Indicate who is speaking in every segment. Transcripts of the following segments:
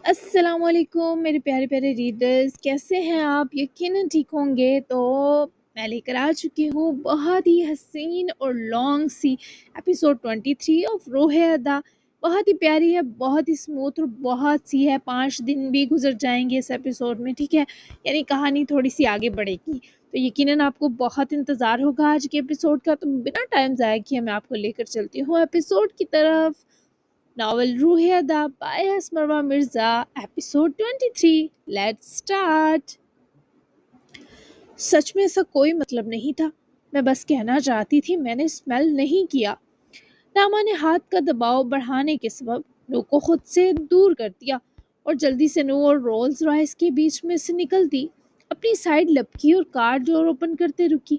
Speaker 1: السلام علیکم میرے پیارے پیارے ریڈرز، کیسے ہیں آپ؟ یقیناً ٹھیک ہوں گے۔ تو میں لے کر آ چکی ہوں بہت ہی حسین اور لانگ سی ایپیسوڈ 23 آف روح ادا۔ بہت ہی پیاری ہے، بہت ہی اسموتھ اور بہت سی ہے۔ 5 دن بھی گزر جائیں گے اس ایپیسوڈ میں، ٹھیک ہے؟ یعنی کہانی تھوڑی سی آگے بڑھے گی، تو یقیناً آپ کو بہت انتظار ہوگا آج کے ایپیسوڈ کا۔ تو بنا ٹائم ضائع کیے میں آپ کو لے کر چلتی ہوں ایپیسوڈ کی طرف۔ ناول روح ادا بائی اسمروا مرزا، ایپیسوڈ 23۔ Let's start. سچ میں ایسا کوئی مطلب نہیں تھا، میں بس کہنا چاہتی تھی میں نے اسمیل نہیں کیا۔ ناما نے ہاتھ کا دباؤ بڑھانے کے سبب نو کو خود سے دور کر دیا اور جلدی سے نو اور رولز رائس کے بیچ میں سے نکل دی۔ اپنی سائیڈ لپکی اور کار ڈور اوپن کرتے رکی۔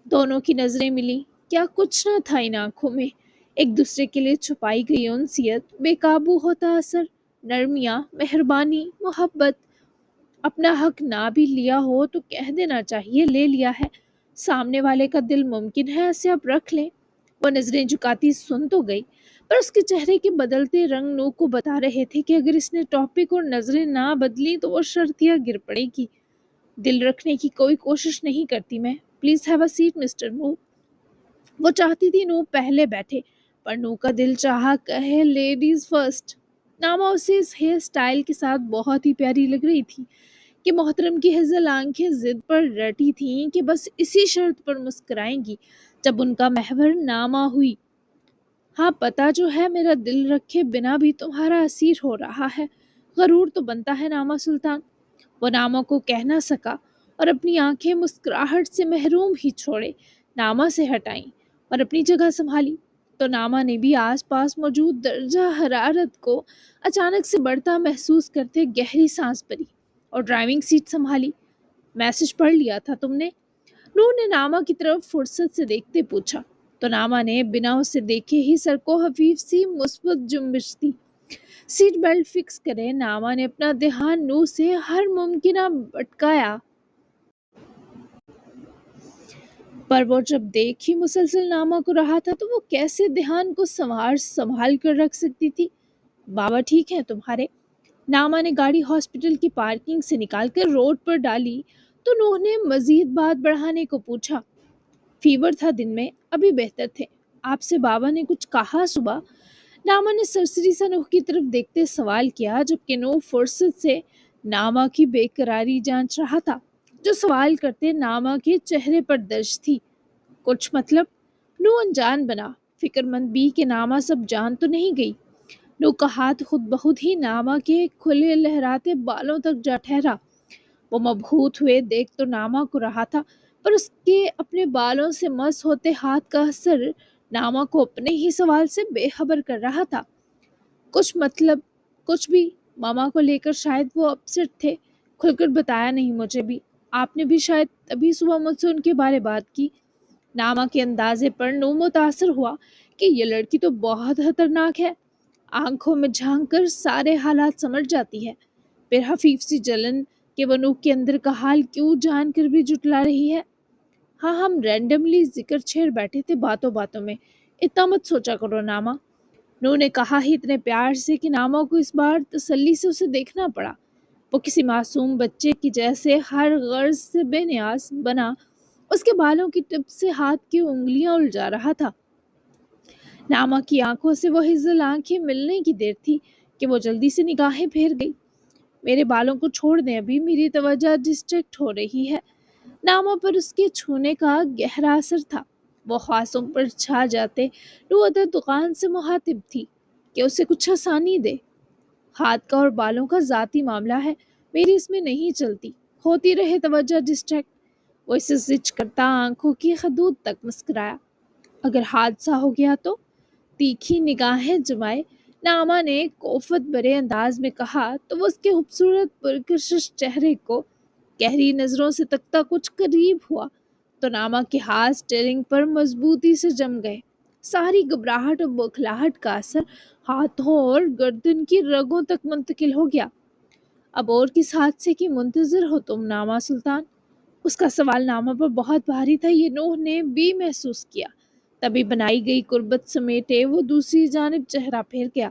Speaker 1: دونوں کی نظریں ملی، کیا کچھ نہ تھا ان آنکھوں میں۔ ایک دوسرے کے لیے چھپائی گئی انسیت، بے قابو ہوتا اثر، نرمیاں، مہربانی، محبت۔ اپنا حق نہ بھی لیا ہو تو کہہ دینا چاہیے لے لیا ہے۔ سامنے والے کا دل ممکن ہے اسے اب رکھ لیں۔ وہ نظریں جھکاتی سن تو گئی، پر اس کے چہرے کے بدلتے رنگ نو کو بتا رہے تھے کہ اگر اس نے ٹاپک اور نظریں نہ بدلی تو وہ شرطیاں گر پڑے گی۔ دل رکھنے کی کوئی کوشش نہیں کرتی میں۔ Please have a seat mister نو۔ وہ چاہتی تھی نو پہلے بیٹھے، پر نو کا دل چاہا کہے لیڈیز فرسٹ۔ ناما اسے اس ہیئر سٹائل کے ساتھ بہت ہی پیاری لگ رہی تھی کہ محترم کی ہزل آنکھیں ضد پر ڈٹی تھیں کہ بس اسی شرط پر مسکرائیں گی جب ان کا محور ناما ہوئی۔ ہاں پتہ جو ہے میرا دل رکھے بنا بھی تمہارا اسیر ہو رہا ہے، غرور تو بنتا ہے ناما سلطان۔ وہ ناما کو کہہ نہ سکا اور اپنی آنکھیں مسکراہٹ سے محروم ہی چھوڑے ناما سے ہٹائیں اور اپنی جگہ سنبھالی۔ تو ناما نے بھی آس پاس موجود درجہ حرارت کو اچانک سے بڑھتا محسوس کرتے گہری سانس بھری اور ڈرائیونگ سیٹ سنبھالی۔ میسج پڑھ لیا تھا تم نے؟ نور نے ناما کی طرف فرصت سے دیکھتے پوچھا، تو ناما نے بنا اسے دیکھے ہی سر کو خفیف سی مثبت جنبش دی۔ سیٹ بیلٹ فکس کرے ناما نے اپنا دھیان نو سے ہر ممکنہ بھٹکایا، پر وہ جب دیکھ ہی مسلسل ناما کو رہا تھا تو وہ کیسے دھیان کو سنبھال کر رکھ سکتی تھی۔ بابا ٹھیک ہے تمہارے؟ ناما نے گاڑی ہاسپٹل کی پارکنگ سے نکال کر روڈ پر ڈالی تو نوح نے مزید بات بڑھانے کو پوچھا۔ فیور تھا دن میں، ابھی بہتر تھے۔ آپ سے بابا نے کچھ کہا صبح؟ ناما نے سرسری سا نوح کی طرف دیکھتے سوال کیا، جبکہ نوح فرصت سے ناما کی بے قراری جانچ رہا تھا جو سوال کرتے ناما کے چہرے پر درج تھی۔ کچھ مطلب؟ نوح انجان بنا، فکر مند بھی کہ ناما سب جان تو نہیں گئی۔ نوح کا ہاتھ خود بخود ہی ناما کے کھلے لہراتے بالوں تک جا ٹھہرا۔ وہ مبہوت ہوئے دیکھ تو ناما کو رہا تھا، پر اس کے اپنے بالوں سے مس ہوتے ہاتھ کا اثر ناما کو اپنے ہی سوال سے بے خبر کر رہا تھا۔ کچھ مطلب؟ کچھ بھی۔ ماما کو لے کر شاید وہ اپسٹ تھے، کھل کر بتایا نہیں مجھے بھی۔ آپ نے بھی شاید تبھی صبح مجھ سے ان کے بارے بات کی۔ ناما کے اندازے پر نو متاثر ہوا کہ یہ لڑکی تو بہت خطرناک ہے، آنکھوں میں جھانک کر سارے حالات سمجھ جاتی ہے۔ پھر خفیف سی جلن کہ وہ نو کے اندر کا حال کیوں جان کر بھی جھٹلا رہی ہے۔ ہاں ہم رینڈملی ذکر چھیڑ بیٹھے تھے باتوں باتوں میں، اتنا مت سوچا کرو ناما۔ نو نے کہا ہی اتنے پیار سے کہ ناما کو اس بار تسلی سے اسے دیکھنا پڑا۔ وہ کسی معصوم بچے کی جیسے ہر غرض سے بے نیاز بنا اس کے بالوں کی ٹپ سے ہاتھ کی انگلیاں الجھا رہا تھا۔ ناما کی آنکھوں سے وہ ہزل آنکھیں ملنے کی دیر تھی کہ وہ جلدی سے نگاہیں پھیر گئی۔ میرے بالوں کو چھوڑ دیں، ابھی میری توجہ ڈسٹریکٹ ہو رہی ہے۔ ناما پر اس کے چھونے کا گہرا اثر تھا، وہ خواصوں پر چھا جاتے نو ادھر دکان سے مخاطب تھی کہ اسے کچھ آسانی دے۔ ہاتھ کا اور بالوں کا ذاتی معاملہ ہے، میری اس میں نہیں چلتی، ہوتی رہے توجہ ڈسٹریکٹ۔ وہ اسے زچ کرتا آنکھوں کی حدود تک مسکرایا۔ اگر حادثہ ہو گیا تو؟ تیکھی نگاہیں جمائے ناما نے کوفت برے انداز میں کہا تو وہ اس کے خوبصورت پرکشش چہرے کو گہری نظروں سے تکتا کچھ قریب ہوا تو ناما کے ہاتھ سٹیئرنگ پر مضبوطی سے جم گئے۔ ساری گھبراہٹ اور بوکھلاہٹ کا اثر ہاتھوں اور گردن کی رگوں تک منتقل ہو گیا۔ اب اور کس حادثے کی منتظر ہو تم ناما سلطان؟ اس کا سوال ناما پر بہت بھاری تھا، یہ نوح نے بھی محسوس کیا۔ تبھی بنائی گئی قربت سمیٹے وہ دوسری جانب چہرہ پھیر گیا۔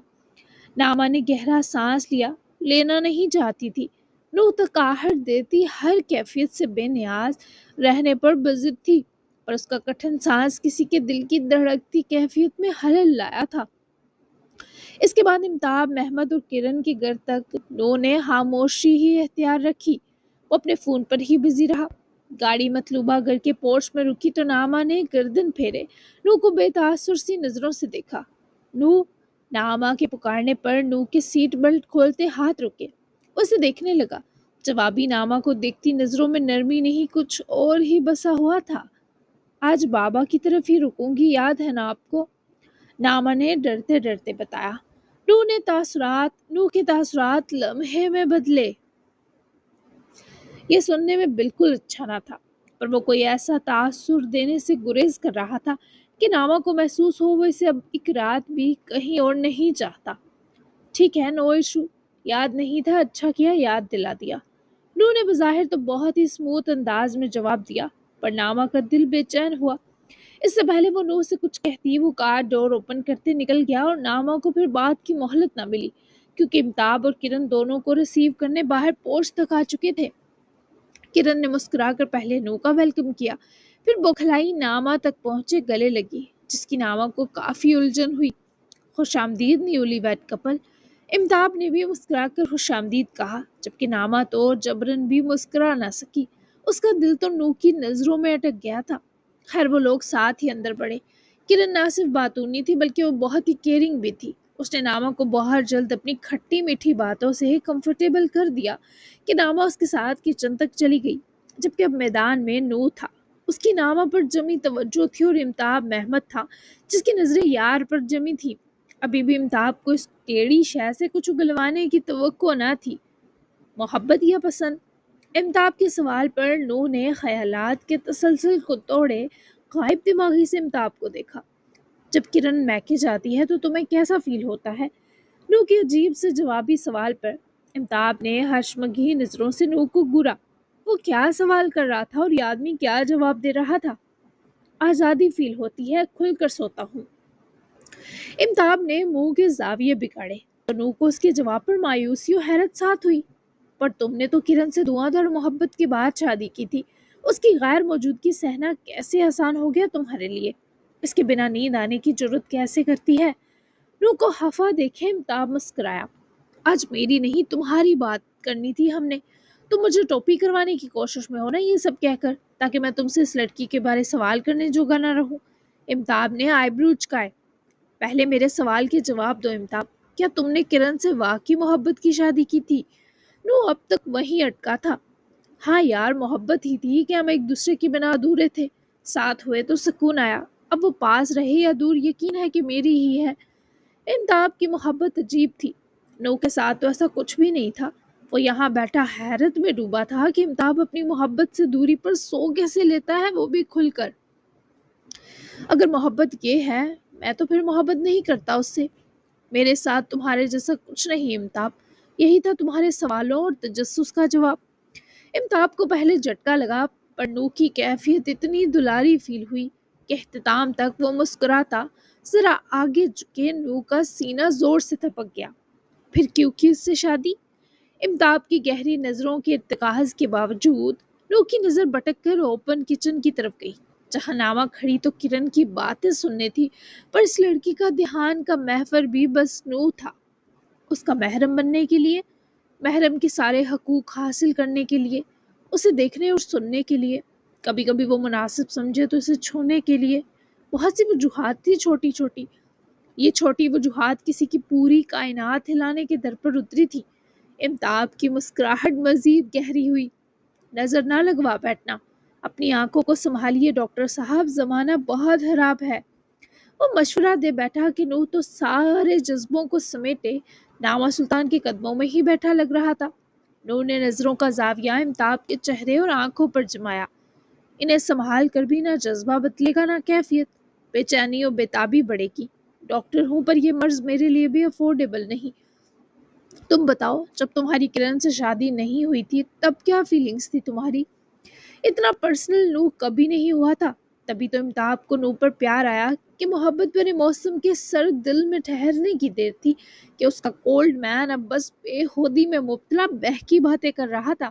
Speaker 1: ناما نے گہرا سانس لیا लेना नहीं चाहती थी। नूह तकाहट देती हर कैफियत से बेनियाज रहने पर बजिद थी, पर उसका कठिन सांस किसी के दिल की धड़कती कैफियत में हलल लाया था। इसके बाद इम्ताब, महमद और किरण के घर तक नूह ने खामोशी ही अख्तियार रखी। वो अपने फोन पर ही बिजी रहा। गाड़ी मतलूबा घर के पोर्च में रुकी तो नामा ने गर्दन फेरे नूह को बेतासुर सी नजरों से देखा। नूह, नामा के पुकारने पर नूह के सीट बेल्ट खोलते हाथ रुके। उसे देखने लगा। जवाबी नामा को देखती नजरों में नरमी नहीं, कुछ और ही बसा हुआ था। आज बाबा की तरफ ही रुकूंगी, याद है ना आपको? नामा ने डरते डरते बताया। नूह के तासुरात लम्हे में बदले। ये सुनने में बिल्कुल अच्छा ना था, पर वो कोई ऐसा तासुर देने से गुरेज कर रहा था कि नामा को महसूस हो वो इसे अब एक रात भी कहीं और नहीं चाहता। ठीक है, नो इशू। याद नहीं था, अच्छा किया याद दिला दिया। नूह ने बज़ाहिर तो बहुत ही स्मूथ अंदाज में जवाब दिया, पर नामा का दिल बेचैन हुआ। इससे पहले वो नूह से कुछ कहती, वो कार डोर ओपन करते निकल गया और नामा को फिर बात की मोहलत ना मिली, क्योंकि इम्ताब और किरण दोनों को रिसीव करने बाहर पोर्च तक आ चुके थे। किरण ने मुस्कुराकर पहले नूह का वेलकम किया, फिर बौखलाई नामा तक पहुंचे गले लगी, जिसकी नामा को काफी उलझन हुई। खुशामदीद न्यूली वेड कपल। इम्ताब ने भी मुस्कुराकर खुशामदीद कहा, जबकि नामा तो जबरन भी मुस्कुरा ना सकी। उसका दिल तो नूह की नजरों में अटक गया था। खैर, वो लोग साथ ही अंदर बढ़े। किरण ना सिर्फ बातूनी थी, बल्कि वो बहुत ही केयरिंग भी थी। उसने नामा को बहुत जल्द अपनी खट्टी मीठी बातों से ही कंफर्टेबल कर दिया कि नामा उसके साथ किचन तक चली गई, जबकि अब मैदान में नूह था। उसकी नामा पर जमी तवज्जो थी और इम्ताब महमद था, जिसकी नजरें यार पर जमी थी। अभी भी इम्ताब को इस टेढ़ी शय से कुछ उगलवाने की तवक्को न थी। मोहब्बत या पसंद? इम्ताब के सवाल पर नूह ने ख्यालात के तसलसल को तोड़े गायब दिमागी से इम्ताब को देखा। जब किरण मैके जाती है तो तुम्हें कैसा फील होता है? नूह के अजीब से जवाबी सवाल पर इम्ताब ने हशमगी नजरों से नूह को घूरा। वो क्या सवाल कर रहा था और ये आदमी क्या जवाब दे रहा था? आज़ादी फील होती है, खुलकर सोता हूँ। इम्ताब ने मुंह के जाविये बिगाड़े। तनू को उसके जवाब पर मायूसी और हैरत साथ हुई। पर तुमने तो किरण से धुआंधार मोहब्बत के बाद शादी की थी, उसकी गैर मौजूदगी सहना कैसे आसान हो गया तुम्हारे लिए? इसके बिना नींद आने की जरूरत कैसे करती है? नू को हफा देखे इम्ताब मुस्कुराया। आज मेरी नहीं तुम्हारी बात करनी थी हमने। तुम मुझे टोपी करवाने की कोशिश में हो ना ये सब कहकर, ताकि मैं तुमसे इस लड़की के बारे सवाल करने जोगा ना रहूं। इम्ताब ने आईब्रो उचकाए। पहले मेरे सवाल के जवाब दो इम्ताब, क्या तुमने किरण से वाकई मोहब्बत की शादी की थी? नू अब तक वहीं अटका था। हाँ यार, मोहब्बत ही थी कि हम एक दूसरे के बिना अधूरे थे। साथ हुए तो सुकून आया, अब वो पास रहे या दूर यकीन है कि मेरी ही है। इम्ताब की मोहब्बत अजीब थी। नू के साथ तो ऐसा कुछ भी नहीं था। वो यहाँ बैठा हैरत में डूबा था कि इम्ताब अपनी मोहब्बत से दूरी पर सो कैसे लेता है, वो भी खुलकर। अगर मोहब्बत ये है, मैं तो फिर मोहब्बत नहीं करता उससे। मेरे साथ तुम्हारे जैसा कुछ नहीं इम्ताब। यही था तुम्हारे सवालों और तजस्सुस का जवाब। इम्ताब को पहले झटका लगा, पर नू की कैफियत इतनी दुलारी फील हुई कि इख्तिताम तक वो मुस्कुराता जरा आगे झुके नू का सीना जोर से थपक गया। फिर क्यों की उससे शादी? इम्ताब की गहरी नजरों के इत्तेकाज के बावजूद नू की नजर भटक कर ओपन किचन की तरफ गई, जहां नामा खड़ी तो किरण की बातें सुनने थी, पर इस लड़की का ध्यान का महवर भी बस नू था। उसका महरम बनने के लिए, महरम के सारे हकूक हासिल करने के लिए, उसे देखने और सुनने के लिए, कभी कभी वो मुनासिब समझे तो इसे छूने के लिए। बहुत सी वजूहात थी छोटी छोटी। ये छोटी वजूहात किसी की पूरी कायनात हिलाने के दर पर उतरी थी। इम्ताब की मुस्कुराहट मजीद गहरी हुई। नजर ना लगवा बैठना, अपनी आंखों को संभालिए डॉक्टर साहब, जमाना बहुत खराब है। वो मशवरा दे बैठा कि नूह तो सारे जज्बों को समेटे नामा सुल्तान के कदमों में ही बैठा लग रहा था। नूह ने नजरों का जाविया इम्ताब के चेहरे और आंखों पर जमाया। इन्हें संभाल कर भी ना जज्बा बदलेगा ना कैफियत। बेचैनी और बेताबी बढ़ेगी। डॉक्टर हूं, पर यह मर्ज मेरे लिए भी अफोर्डेबल नहीं। तुम बताओ, जब तुम्हारी किरण से शादी नहीं हुई थी तब क्या फीलिंग्स थी तुम्हारी? इतना पर्सनल नूह कभी नहीं हुआ था। तभी तो इम्ताब को नूह पर प्यार आया کہ محبت بھرے موسم کے سرد دل میں ٹھہرنے کی دیر تھی کہ اس کا کولڈ مین اب بس بے خودی میں مبتلا بہکی باتیں کر رہا تھا۔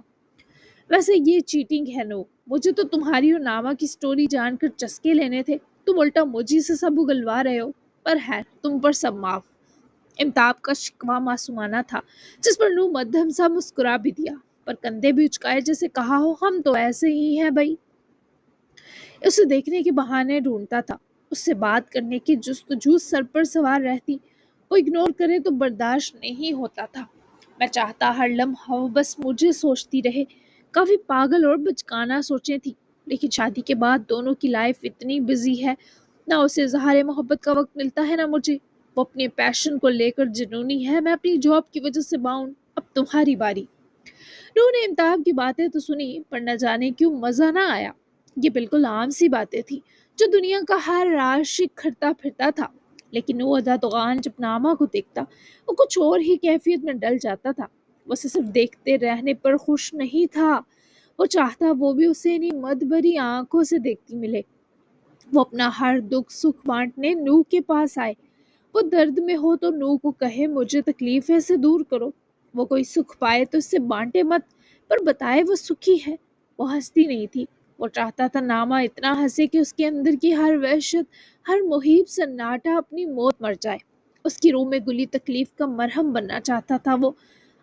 Speaker 1: ویسے یہ چیٹنگ ہے نو، مجھے تو تمہاری اور ناما کی سٹوری جان کر چسکے لینے تھے، تم الٹا مجھے سے سب اگلوا رہے ہو، پر ہے تم پر سب معاف۔ امتاب کا شکوہ معصومانہ تھا، جس پر نو مدھم سا مسکرا بھی دیا، پر کندھے بھی اچکائے جیسے کہا ہو ہم تو ایسے ہی ہیں بھائی۔ اسے دیکھنے کے بہانے ڈھونڈتا تھا، اس سے بات کرنے کی جستجو سر پر سوار رہتی، وہ اگنور کرے تو برداشت نہیں ہوتا تھا۔ میں چاہتا ہر لمحہ وہ بس مجھے سوچتی رہے، کافی پاگل اور بچکانہ سوچیں تھی، لیکن شادی کے بعد دونوں کی لائف اتنی بزی ہے، نہ اسے اظہار محبت کا وقت ملتا ہے نہ مجھے۔ وہ اپنے پیشن کو لے کر جنونی ہے، میں اپنی جاب کی وجہ سے باؤنڈ۔ اب تمہاری باری۔ نور نے امتاب کی باتیں تو سنی، پر نہ جانے کیوں مزہ نہ آیا۔ یہ بالکل عام سی باتیں تھی جو دنیا کا ہر عاشق کرتا پھرتا تھا، لیکن وہ اداتغان جب نامہ کو دیکھتا وہ کچھ اور ہی کیفیت میں ڈل جاتا تھا۔ وہ اسے صرف دیکھتے رہنے پر خوش نہیں تھا، وہ چاہتا وہ بھی اسے انہیں مد بھری آنکھوں سے دیکھتی ملے۔ وہ اپنا ہر دکھ سکھ بانٹنے نو کے پاس آئے، وہ درد میں ہو تو نو کو کہے مجھے تکلیف ہے سے دور کرو، وہ کوئی سکھ پائے تو اس سے بانٹے مت، پر بتائے وہ سکھی ہے۔ وہ ہنستی نہیں تھی، وہ چاہتا تھا نامہ اتنا ہنسے کہ اس کے اندر کی ہر وحشت، ہر محیب سناٹا اپنی موت مر جائے۔ اس کی روح میں گلی تکلیف کا مرہم بننا چاہتا تھا وہ،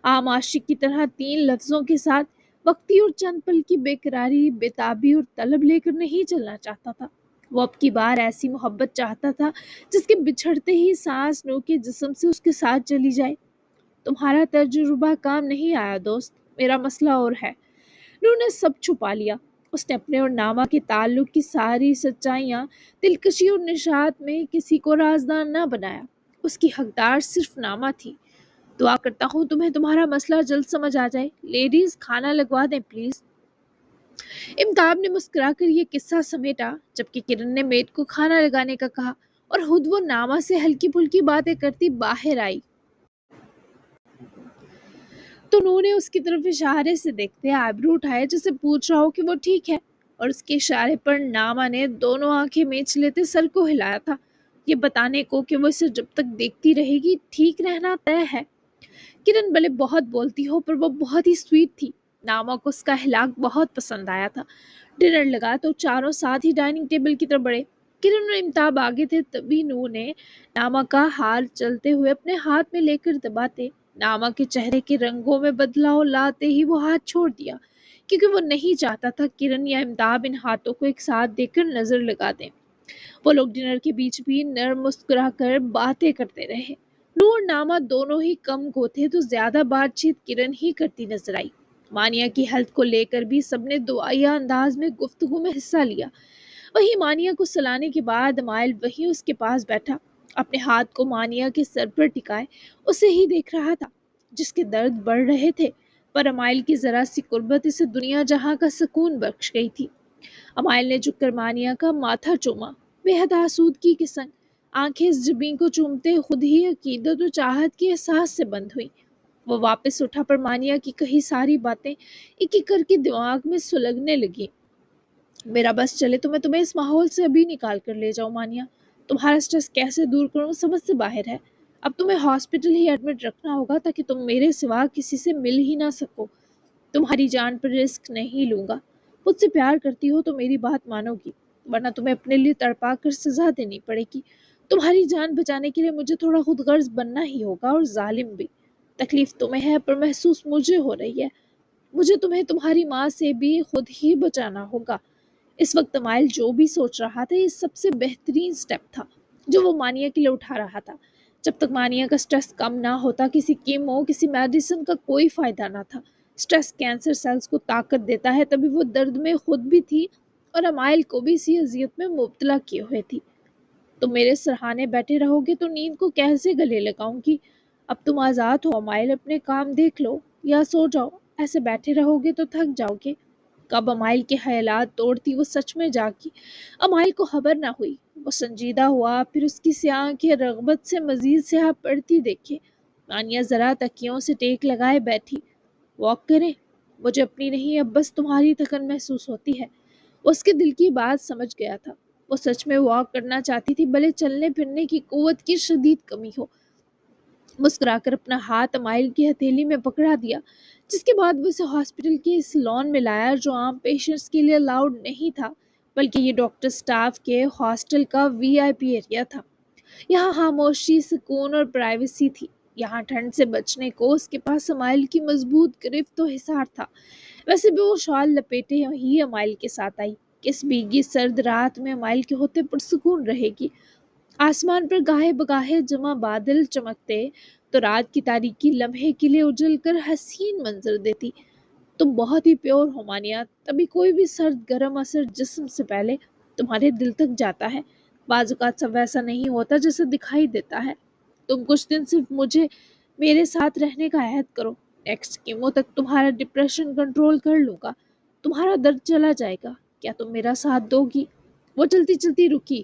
Speaker 1: عام عاشق کی طرح 3 لفظوں کے ساتھ وقتی اور چند پل کی بے قراری، بےتابی اور طلب لے کر نہیں چلنا چاہتا تھا۔ وہ اب کی بار ایسی محبت چاہتا تھا جس کے بچھڑتے ہی سانس نو کے جسم سے اس کے ساتھ چلی جائے۔ تمہارا تجربہ کام نہیں آیا دوست، میرا مسئلہ اور ہے۔ نو نے سب چھپا لیا، اس نے اپنے اور نامہ کے تعلق کی ساری سچائیاں دلکشی اور نشاط میں کسی کو رازدار نہ بنایا۔ اس کی حقدار صرف نامہ تھی۔ دعا کرتا ہوں تمہیں تمہارا مسئلہ جلد سمجھ آ جائے، لیڈیز کھانا لگوا دیں پلیز۔ امتاب نے مسکرا کر یہ قصہ سمیٹا، جبکہ کرن نے میڈ کو کھانا لگانے کا کہا اور خود وہ نامہ سے ہلکی پھلکی باتیں کرتی باہر آئی۔ تو نو نے اس کی طرف اشارے سے دیکھتے آئبرو اٹھائے جیسے پوچھ رہا ہو کہ وہ ٹھیک ہے، اور اس کے اشارے پر نامہ نے دونوں آنکھیں میچ لیتے سر کو ہلایا تھا، یہ بتانے کو کہ وہ اسے جب تک دیکھتی رہے گی ٹھیک رہنا طے ہے۔ کرن بھلے بہت بولتی ہو پر وہ بہت ہی سویٹ تھی، نامہ کو اس کا اخلاق بہت پسند آیا تھا۔ ڈنر لگا تو چاروں ساتھ ہی ڈائننگ ٹیبل کی طرف بڑھے۔ کرن اور امتاب آگے تھے، تبھی نو نے نامہ کا ہار چلتے ہوئے اپنے ہاتھ میں لے کر دباتے نامہ کے چہرے کے رنگوں میں بدلاؤ لاتے ہی وہ ہاتھ چھوڑ دیا، کیونکہ وہ نہیں چاہتا تھا کرن یا امتاب ان ہاتھوں کو ایک ساتھ دیکھ کر نظر لگا دیں۔ وہ لوگ ڈنر کے بیچ بھی نرم مسکرا کر باتیں کرتے رہے۔ نو اور نامہ دونوں ہی کم گو تھے تو زیادہ بات چیت کرن ہی کرتی نظر آئی۔ مانیہ کی ہیلتھ کو لے کر بھی سب نے دعائیہ انداز میں گفتگو میں حصہ لیا۔ وہی مانیہ کو سلانے کے بعد امائل وہی اس کے پاس بیٹھا، اپنے ہاتھ کو مانیہ کے سر پر ٹکائے اسے ہی دیکھ رہا تھا، جس کے درد بڑھ رہے تھے، پر امائل کی ذرا سی قربت اسے دنیا جہاں کا سکون بخش گئی تھی۔ امائل نے جھک کر مانیہ کا ماتھا چوما، بے حد آسودگی کے سنگ، آنکھیں اس جبیں کو چومتے خود ہی عقیدت و چاہت کے احساس سے بند ہوئی۔ وہ واپس اٹھا پر مانیہ کی کہی ساری باتیں ایک ایک کر کے دماغ میں سلگنے لگی۔ میرا بس چلے تو میں تمہیں اس ماحول سے ابھی نکال کر لے جاؤں مانیہ، تمہارا سٹریس کیسے دور کروں سمجھ سے باہر ہے۔ اب تمہیں ہاسپٹل ہی ایڈمٹ رکھنا ہوگا تاکہ تم میرے سوا کسی سے مل ہی نہ سکو۔ تمہاری جان پر رسک نہیں لوں گا، مجھ سے پیار کرتی ہو تو میری بات مانو گی، ورنہ تمہیں اپنے لیے تڑپا کر سزا دینی پڑے گی۔ تمہاری جان بچانے کے لیے مجھے تھوڑا خود غرض بننا ہی ہوگا، اور ظالم بھی۔ تکلیف تمہیں ہے پر محسوس مجھے ہو رہی ہے، مجھے تمہیں تمہاری ماں سے بھی خود ہی بچانا ہوگا۔ اس وقت امائل جو بھی سوچ رہا تھا یہ سب سے بہترین سٹیپ تھا جو وہ مانیہ کے لیے اٹھا رہا تھا۔ جب تک مانیہ کا سٹریس کم نہ ہوتا کسی کیمو کسی میڈیسن کا کوئی فائدہ نہ تھا۔ سٹریس کینسر سیلز کو طاقت دیتا ہے، تبھی وہ درد میں خود بھی تھی اور امائل کو بھی اسی اذیت میں مبتلا کیے ہوئے تھی۔ تم میرے سرہانے بیٹھے رہو گے تو نیند کو کیسے گلے لگاؤں گی؟ اب تم آزاد ہو امائل، اپنے کام دیکھ لو یا سو جاؤ، ایسے بیٹھے رہو گے تو تھک جاؤ گے۔ کب امائل کے خیالات توڑتی وہ سچ میں جاگی، امائل کو خبر نہ ہوئی۔ وہ سنجیدہ ہوا، پھر اس کی سیاہ آنکھیں رغبت سے مزید سیاہ پڑتی دیکھے۔ مانیہ ذرا تکیوں سے ٹیک لگائے بیٹھی۔ واک کریں؟ مجھے اپنی نہیں اب بس تمہاری تھکن محسوس ہوتی ہے۔ اس کے دل کی بات سمجھ گیا تھا، وہ سچ میں واک کرنا چاہتی تھی، بھلے چلنے پھرنے کی قوت کی شدید کمی ہو۔ مسکرا کر اپنا ہاتھ امائل کی ہتھیلی میں پکڑا دیا، جس کے بعد وہ اسے ہاسپٹل کے اس لان میں لایا جو عام پیشنٹس کے لیے الاؤڈ نہیں تھا، بلکہ یہ ڈاکٹر سٹاف کے ہاسٹل کا وی آئی پی ایریا تھا۔ یہاں خاموشی، سکون اور پرائیویسی تھی۔ یہاں ٹھنڈ سے بچنے کو اس کے پاس امائل کی مضبوط گرفت و حصار تھا۔ ویسے بھی وہ شال لپیٹے ہی امائل کے ساتھ آئی کہ اس بھیگی سرد رات میں امائل کے ہوتے پرسکون رہے گی۔ آسمان پر گاہے بگاہے جمع بادل چمکتے تو رات کی تاریکی لمحے کے لیے اجل کر حسین منظر دیتی۔ تم بہت ہی پیور ہو مانیہ، تبھی کوئی بھی سرد گرم اثر جسم سے پہلے تمہارے دل تک جاتا ہے۔ بعض اوقات سب ویسا نہیں ہوتا جیسا دکھائی دیتا ہے۔ تم کچھ دن صرف میرے ساتھ رہنے کا عہد کرو، نیکسٹ کیمو تک تمہارا ڈپریشن کنٹرول کر لوں گا، تمہارا درد چلا جائے گا، کیا تم میرا ساتھ دو گی؟ وہ چلتی چلتی رکی۔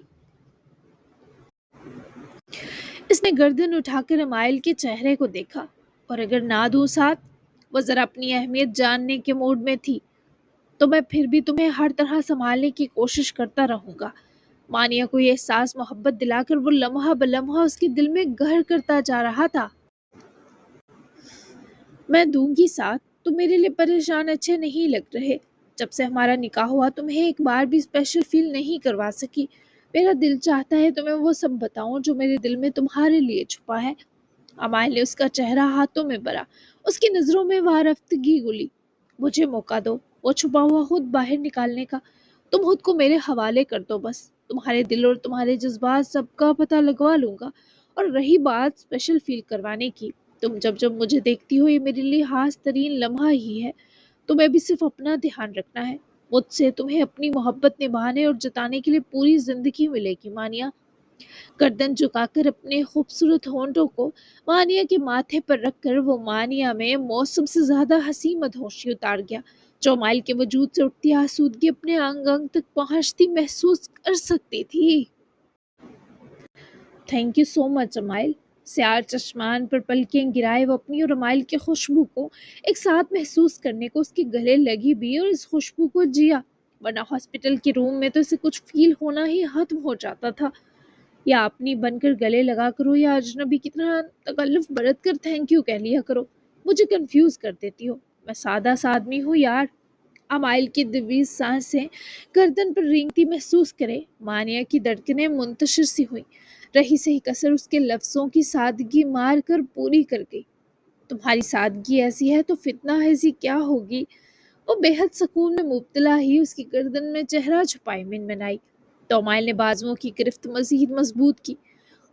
Speaker 1: اس نے گردن اٹھا کر امائل کے چہرے کو دیکھا، اور اگر نہ دوں ساتھ، وہ ذرا اپنی اہمیت جاننے کے موڈ میں تھی، تو میں پھر بھی تمہیں ہر طرح سنبھالنے کی کوشش کرتا رہوں گا۔ مانیہ کو یہ احساس محبت دلا کر وہ لمحہ بلمحہ اس کے دل میں گھر کرتا جا رہا تھا۔ میں دوں گی ساتھ، تم میرے لیے پریشان اچھے نہیں لگ رہے۔ جب سے ہمارا نکاح ہوا تمہیں ایک بار بھی اسپیشل فیل نہیں کروا سکی۔ میرا دل چاہتا ہے تمہیں وہ سب بتاؤں جو میرے دل میں تمہارے لیے چھپا ہے۔ امائل نے اس کا چہرہ ہاتھوں میں بھرا، اس کی نظروں میں وارفتگی گھلی۔ مجھے موقع دو وہ چھپا ہوا خود باہر نکالنے کا، تم خود کو میرے حوالے کر دو بس، تمہارے دل اور تمہارے جذبات سب کا پتہ لگوا لوں گا۔ اور رہی بات اسپیشل فیل کروانے کی، تم جب مجھے دیکھتی ہو یہ میرے لیے خاص ترین لمحہ ہی ہے۔ تمہیں بھی صرف اپنا دھیان رکھنا ہے، مجھ سے تمہیں اپنی محبت نبھانے اور جتانے کے لیے پوری زندگی ملے گی مانیہ۔ گردن جھکا کر اپنے خوبصورت ہونٹوں کو مانیہ کے ماتھے پر رکھ کر وہ مانیہ میں موسم سے زیادہ حسین مدہوشی اتار گیا، جو امائل کے وجود سے اٹھتی آسودگی اپنے انگ انگ تک پہنچتی محسوس کر سکتی تھی۔ تھینک یو سو مچ امائل۔ سیاہ چشمان پر پلکیں گرائے وہ اپنی اور امائل کی خوشبو کو ایک ساتھ محسوس کرنے کو اس کے گلے لگی بھی اور اس خوشبو کو جیا، ورنہ ہاسپٹل کے روم میں تو اسے کچھ فیل ہونا ہی ختم ہو جاتا تھا۔ یا اپنی بن کر گلے لگا کرو یا اجنبی کی طرح تکلف برت کر تھینک یو کہہ لیا کرو، مجھے کنفیوز کر دیتی ہو، میں سادہ سا آدمی ہوں یار۔ امائل کی دویز سانسیں گردن پر رینگتی محسوس کرے مانیہ کی دھڑکنیں منتشر سی ہوئیں، رہی سہی کسر اس کے لفظوں کی سادگی مار کر پوری کر گئی۔ تمہاری سادگی ایسی ہے تو فتنہ ایسی کیا ہوگی؟ وہ بے حد سکون میں مبتلا ہی اس کی گردن میں چہرہ چھپائے منمنائی، تو امائل نے بازوؤں کی گرفت مزید مضبوط کی۔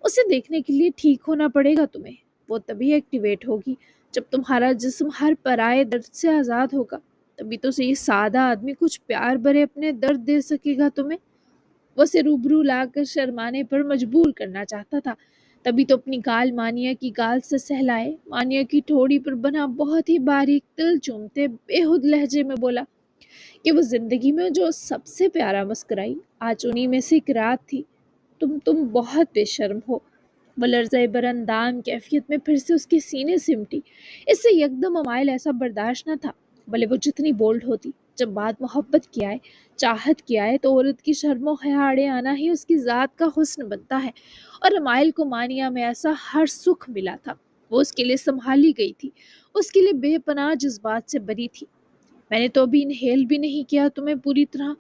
Speaker 1: اسے دیکھنے کے لیے ٹھیک ہونا پڑے گا تمہیں، وہ تبھی ایکٹیویٹ ہوگی جب تمہارا جسم ہر پرائے درد سے آزاد ہوگا، تبھی تو یہ سادہ آدمی کچھ پیار بھرے اپنے درد دے سکے گا تمہیں۔ وہ اسے روبرو لا کر شرمانے پر مجبور کرنا چاہتا تھا، تبھی تو اپنی گال مانیہ کی گال سے سہلائے مانیہ کی ٹھوڑی پر بنا بہت ہی باریک تل چومتے بےحد لہجے میں بولا کہ وہ زندگی میں جو سب سے پیارا مسکرائی آج انہی میں سے ایک رات تھی۔ تم بہت بے شرم ہو۔ وہ لرزۂ براندام کیفیت میں پھر سے اس کے سینے سمٹی۔ اس سے یکدم امائل ایسا برداشت نہ تھا، بھلے وہ جتنی بولڈ ہوتی، جب بات محبت کی آئے، چاہت کی آئے تو عورت کی شرم و حیا آنا ہی اس کی ذات کا حسن بنتا ہے، اور امائل کو مانیہ میں ایسا ہر سکھ ملا تھا، وہ اس کے لیے سنبھالی گئی تھی، اس کے لیے بے پناہ جذبات سے بری تھی۔ میں نے تو ابھی انہیل بھی نہیں کیا، تمہیں پوری طرح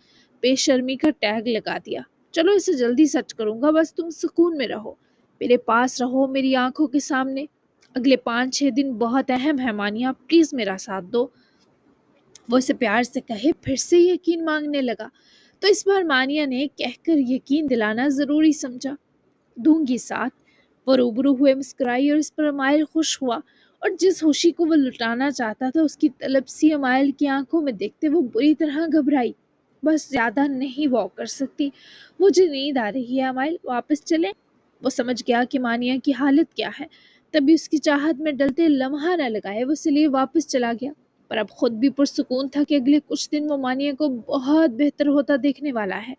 Speaker 1: بے شرمی کا ٹیگ لگا دیا۔ چلو اسے جلدی سچ کروں گا، بس تم سکون میں رہو، میرے پاس رہو، میری آنکھوں کے سامنے۔ اگلے 5-6 دن بہت اہم ہے مانیہ، پلیز میرا ساتھ دو۔ وہ اسے پیار سے کہے پھر سے یقین مانگنے لگا، تو اس بار مانیہ نے کہہ کر یقین دلانا ضروری سمجھا۔ دوں گی ساتھ۔ وہ روبرو ہوئے مسکرائی اور اس پر امائل خوش ہوا، اور جس خوشی کو وہ لٹانا چاہتا تھا اس کی طلب سی امائل کی آنکھوں میں دیکھتے وہ بری طرح گھبرائی۔ بس زیادہ نہیں واک کر سکتی، مجھے نیند آ رہی ہے امائل، واپس چلیں؟ وہ سمجھ گیا کہ مانیہ کی حالت کیا ہے، تبھی اس کی چاہت میں ڈلتے لمحہ نہ لگائے وہ اس لیے واپس چلا گیا، پر اب خود بھی پرسکون تھا کہ اگلے کچھ دن وہ مانیہ کو بہت بہتر ہوتا دیکھنے والا ہے۔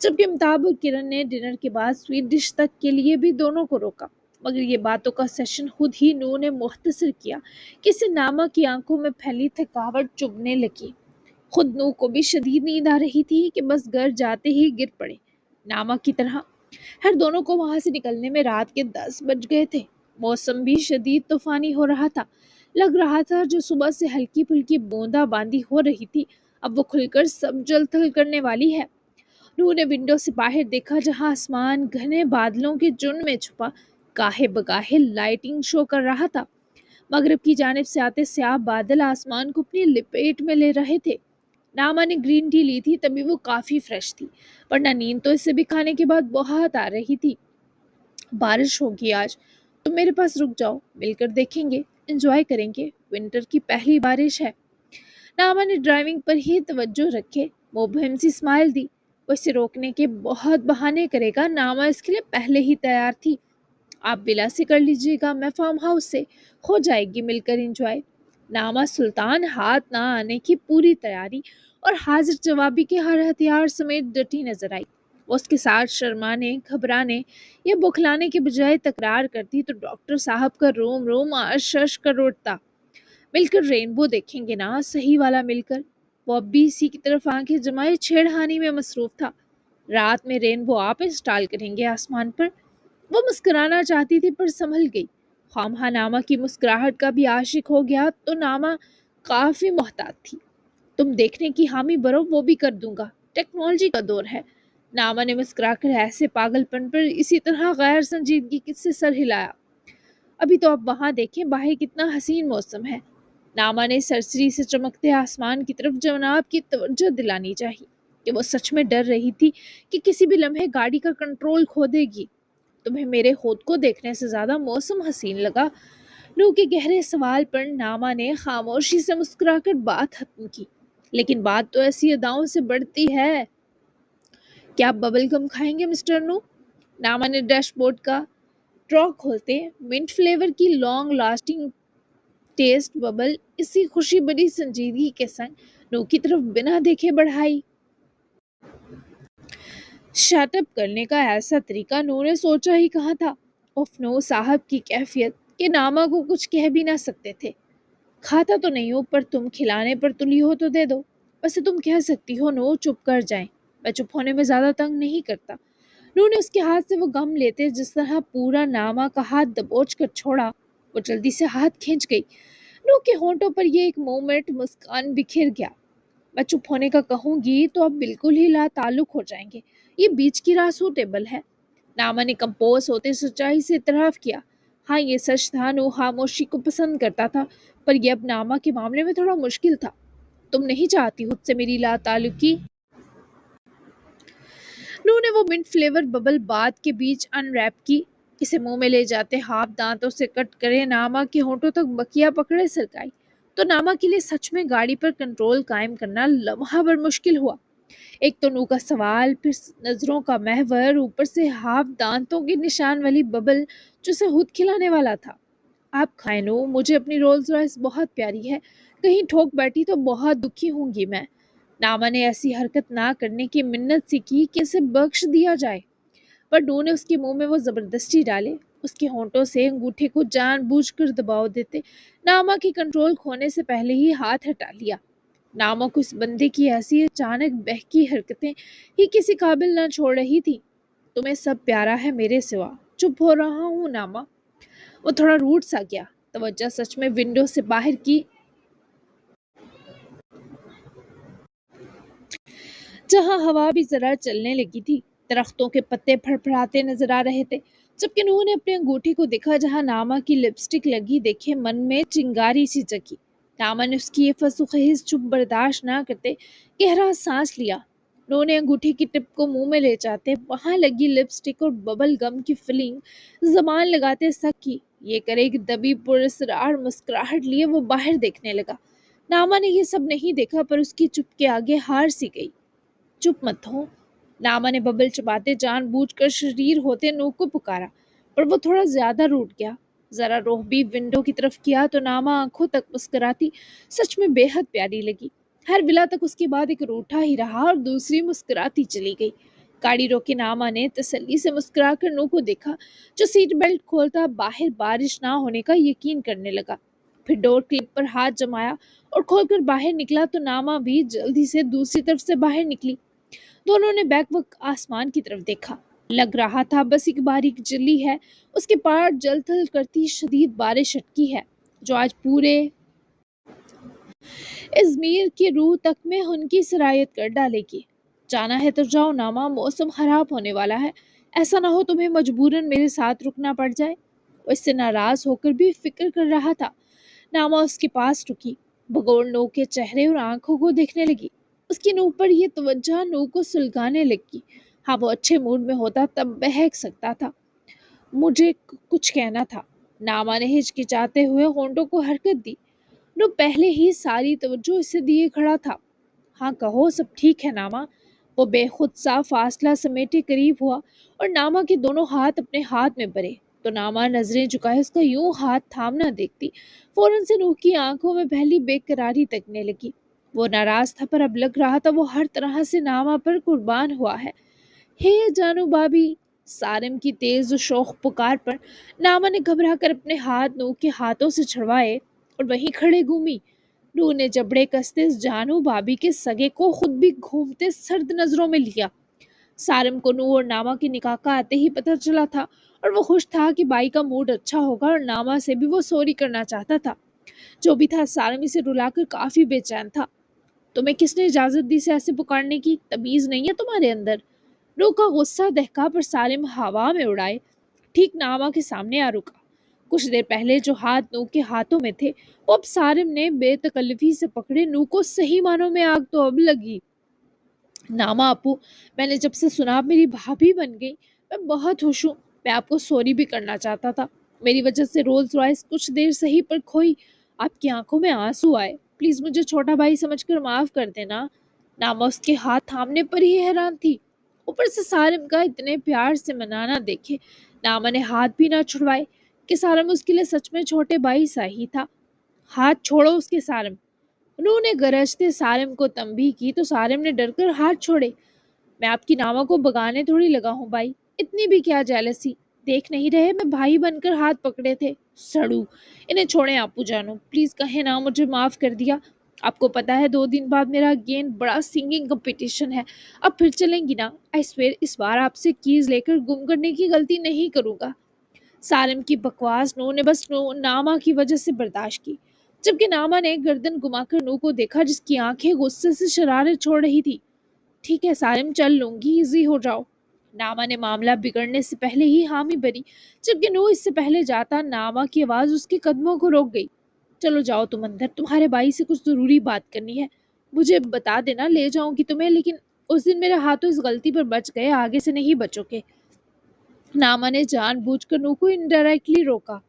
Speaker 1: جبکہ امتاب اور کرن نے ڈنر کے بعد سویٹ ڈش تک کے لیے بھی دونوں کو روکا، مگر یہ باتوں کا سیشن خود ہی نور نے مختصر کیا کہ اسے ناما کی آنکھوں میں پھیلی تھکاوٹ چبھنے لگی۔ خود نو کو بھی شدید نیند آ رہی تھی کہ بس گھر جاتے ہی گر پڑے۔ नामा की तरह। हर दोनों को वहां से निकलने में रात के 10 बज गए थे। मौसम भी शदीद तूफानी हो रहा था। लग रहा था जो सुबह से हल्की फुल्की बूंदा बांदी हो रही थी, अब वो खुलकर सब जल थल करने वाली है। रूह ने विंडो से बाहर देखा, जहां आसमान घने बादलों के झुंड में छुपा गाहे बगाहे लाइटिंग शो कर रहा था। मगरिब की जानिब से आते स्याह बादल आसमान को अपनी लपेट में ले रहे थे। नामा ने ग्रीन टी ली थी, तभी वो काफी फ्रेश थी, वरना नींद तो इसे भी खाने के बाद बहुत आ रही थी। बारिश होगी आज, तो मेरे पास रुक जाओ, मिलकर देखेंगे, एंजॉय करेंगे, विंटर की पहली बारिश है। नामा ने ड्राइविंग पर ही तवज्जो रखे मुबहिम सी स्माइल दी। वो इसे रोकने के बहुत बहाने करेगा, नामा इसके लिए पहले ही तैयार थी। आप विला से कर लीजिएगा, मैं फार्म हाउस से, हो जाएगी मिलकर एंजॉय। नामा सुल्तान हाथ ना आने की पूरी तैयारी और हाजिर जवाबी के हर हथियार समेत डटी नजर आई। वो उसके साथ शर्माने, घबराने या बुखलाने के बजाय तकरार करती तो डॉक्टर साहब का रोम रोम अश कर उठता। मिलकर रेनबो देखेंगे ना, सही वाला मिलकर। वो अब भी इसी की तरफ आंखें जमाए छेड़खानी में मसरूफ था। रात में रेनबो आप इंस्टॉल करेंगे आसमान पर। वो मुस्कुराना चाहती थी पर संभल गई। खामहा नामा की मुस्कुराहट का भी आशिक हो गया तो नामा काफी मोहतात थी। तुम देखने की हामी भरो, वो भी कर दूंगा, टेक्नोलॉजी का दौर है। नामा ने मुस्कुराकर ऐसे पागलपन पर इसी तरह गैर संजीदगी से सर हिलाया। अभी तो आप वहां देखें, बाहर कितना हसीन मौसम है। नामा ने सरसरी से चमकते आसमान की तरफ जनाब की तवज्जो दिलानी चाहिए कि वो सच में डर रही थी कि किसी भी लम्हे गाड़ी का कंट्रोल खो देगी। तुम्हें मेरे होद को देखने से ज्यादा मौसम हसीन लगा? नू के गहरे सवाल पर नामा ने खामोशी से मुस्कुराकर बात खत्म की। लेकिन बात तो ऐसी अदाओं से बढ़ती है। क्या आप बबल गम खाएंगे मिस्टर नू? नामा ने डैशबोर्ड का ड्रॉ खोलते मिंट फ्लेवर की लॉन्ग लास्टिंग टेस्ट बबल इसी खुशी भरी संजीदगी के संग नू की तरफ बिना देखे बढ़ाई। शटअप करने का ऐसा तरीका नू ने सोचा ही कहा था। उफ, नू साहब की कैफियत के नामा को कुछ कह भी ना सकते थे। खाता तो नहीं हो, पर तुम खिलाने पर तुली हो तो दे दो। वैसे तुम कह सकती हो नो चुप कर जाएं, मैं चुप होने में ज्यादा तंग नहीं करता। नू ने उसके हाथ से वो गम लेते जिस तरह पूरा नामा का हाथ दबोच कर छोड़ा। वो जल्दी से हाथ खींच गई। नू के होंठों पर ये एक मोमेंट मुस्कान बिखर गया। मैं चुप होने का कहूंगी तो आप बिल्कुल ही लाताल्लुक हो जाएंगे। ये बीच की राह सूटेबल है। नामा ने कंपोज होते सच्चाई से इतराफ किया। हाँ, ये सच था, नू खामोशी को पसंद करता था, पर यह अब नामा के मामले में थोड़ा मुश्किल था। तुम नहीं चाहती मुझसे मेरी लाताल्लुकी? नू ने वो मिंट फ्लेवर बबल बात के बीच अनरैप की। इसे मुंह में ले जाते हाथ दांतों से कट करे नामा के होंठों तक बकिया पकड़े सरकाई। तो नामा के लिए सच में गाड़ी पर कंट्रोल कायम करना लम्हा भर मुश्किल हुआ। एक तो नू का सवाल, फिर नजरों का महवर, ऊपर से हाफ दांतों के निशान वाली बबल जो उसे खुद खिलाने वाला था। आप खाए नो, मुझे अपनी रोल्स रॉयस बहुत प्यारी है, कहीं ठोक बैठी तो बहुत दुखी होंगी मैं। नामा ने ऐसी हरकत ना करने की मिन्नत सी की कि इसे बख्श दिया जाए, पर नू ने उसके मुंह में वो जबरदस्ती डाले। उसके होंठों से अंगूठे को जानबूझकर दबाव देते नामा की कंट्रोल खोने से पहले ही हाथ हटा लिया। नामा को इस बंदे की ऐसी अचानक बहकी हरकतें ही किसी काबिल न छोड़ रही थी। तुम्हें सब प्यारा है मेरे सिवा, चुप हो रहा हूँ नामा। वो थोड़ा रूठ सा गया। तवज्जो सच में विंडो से बाहर की, जहां हवा भी जरा चलने लगी थी। दरख्तों के पत्ते फड़फड़ाते नजर आ रहे थे। जबकि नूह ने अपने अंगूठी को देखा जहां नामा की लिपस्टिक लगी, देखे मन में चिंगारी सी जगी। नामा ने उसकी ये फसुखहिस चुप बर्दाश्त ना करते गहरा सांस लिया। नूह ने अंगूठी की टिप को मुंह में ले जाते वहां लगी लिपस्टिक और बबल गम की फीलिंग जबान लगाते सक की। ये करे कि दबी पुरस्रार मुस्कुराहट लिए वो बाहर देखने लगा। नामा ने ये सब नहीं देखा, पर उसकी चुप के आगे हार सी गई। चुप मत हो। नामा ने बबल चबाते जानबूझकर शरीर होते नूह को पुकारा, पर वो थोड़ा ज्यादा रूठ गया। जरा रोह भी विंडो की तरफ किया तो नामा आंखों तक मुस्कुराती सच में बेहद प्यारी लगी। हर विला तक उसके बाद एक रूठा ही रहा और दूसरी मुस्कुराती चली गई। गाड़ी रोके नामा ने तसल्ली से मुस्कुराकर नूह को देखा, जो सीट बेल्ट खोलता बाहर बारिश ना होने का यकीन करने लगा। फिर डोर क्लिप पर हाथ जमाया और खोलकर बाहर निकला तो नामा भी जल्दी से दूसरी तरफ से बाहर निकली। दोनों ने बैक वक्त आसमान की तरफ देखा। लग रहा था बस एक बारीक जल्ली है, उसके पार जल थल करती शदीद बारिश अटकी है जो आज पूरे इज़मीर की रूह तक में उनकी सरायत कर डालेगी। जाना है तो जाओ नामा, मौसम खराब होने वाला है, ऐसा ना हो तुम्हें मजबूरन मेरे साथ रुकना पड़ जाए। वो इससे नाराज होकर भी फिक्र कर रहा था। नामा उसके पास रुकी, भगोड़ नू के चेहरे और आंखों को देखने लगी। उसकी नूह पर यह तवज्जो नूह को सुलगाने लगी। हाँ, वो अच्छे मूड में होता तब बहक सकता था। मुझे कुछ कहना था। नामा ने हिचकिचाते हुए होंठों को हरकत दी। नो पहले ही सारी तवज्जो इसे दिए खड़ा था। हाँ कहो, सब ठीक है नामा। वो बेखुद सा फासला समेटे करीब हुआ और नामा के दोनों हाथ अपने हाथ में भरे। तो नामा नजरें झुकाए उसका यूं हाथ थामना देखती, फौरन से नूह की आंखों में पहली बेकरारी तकने लगी। वो नाराज था पर अब लग रहा था वो हर तरह से नामा पर कुर्बान हुआ है। हे जानू भाभी, सारिम की तेज और शौक पुकार पर नामा ने घबरा कर अपने हाथ नूह के हाथों से छुड़वाए और वहीं खड़े घूमी। नूह ने जबड़े कसते जानू भाभी के सगे को खुद भी घूमते सर्द नजरों में लिया। सारिम को नूह और नामा की निकाह का आते ही पता चला था और वो खुश था कि बाई का मूड अच्छा होगा और नामा से भी वो सॉरी करना चाहता था। जो भी था, सारिम इसे रुलाकर काफी बेचैन था। तुम्हें किसने इजाजत दी से ऐसे पुकारने की? तमीज नहीं है तुम्हारे अंदर? नूह का गुस्सा दहका पर सारिम हवा में उड़ाए ठीक नामा के सामने आ रुका। कुछ देर पहले जो हाथ नूह के हाथों में थे वो अब सारिम ने बेतकल्लफी से पकड़े। नूह को सही मानों में आग तो अब लगी। नामा अपू, मैंने जब से सुना आप मेरी भाभी बन गई, मैं बहुत खुश हूँ। मैं आपको सॉरी भी करना चाहता था। मेरी वजह से रोल्स रॉयस कुछ देर सही पर खोई। आपकी आंखों में आंसू आए। प्लीज मुझे छोटा भाई समझकर माफ कर देना। नामा उसके हाथ थामने पर ही हैरान थी, ऊपर से सारिम का इतने प्यार से मनाना देखे। नामा ने हाथ भी ना छुड़वाए कि सारिम उसके लिए सच में छोटे भाई सा ही था। हाथ छोड़ो उसके सारिम। उन्होंने गरजते सारिम को तंबीह की तो सारिम ने डरकर हाथ छोड़े। मैं आपकी नामा को भगाने थोड़ी लगा हूँ भाई, इतनी भी क्या जेलसी। देख नहीं रहे मैं भाई बनकर हाथ पकड़े थे? सड़ू, इन्हें छोड़ें आपू जानू, प्लीज कहे ना मुझे माफ कर दिया। आपको पता है 2 दिन बाद मेरा अगेन बड़ा सिंगिंग कंपटीशन है। अब फिर चलेंगी ना? आई स्वेयर इस बार आपसे कीज लेकर गुम करने की गलती नहीं करूंगा। सारिम की बकवास नू ने बस नामा की वजह से बर्दाश्त की, जबकि नामा ने गर्दन घुमाकर नू को देखा जिसकी आंखें गुस्से से शरारत छोड़ रही थी। ठीक है सारिम, चल लूंगी, इजी हो जाओ। नामा ने मामला बिगड़ने से पहले ही हामी भरी, जबकि नू इससे पहले जाता नामा की आवाज उसके कदमों को रोक गई। चलो जाओ तुम अंदर, तुम्हारे भाई से कुछ जरूरी बात करनी है। मुझे बता देना, ले जाऊंगी तुम्हें, लेकिन उस दिन मेरे हाथों इस गलती पर बच गए, आगे से नहीं बचोगे। नामा ने जानबूझकर नू को इनडायरेक्टली रोका,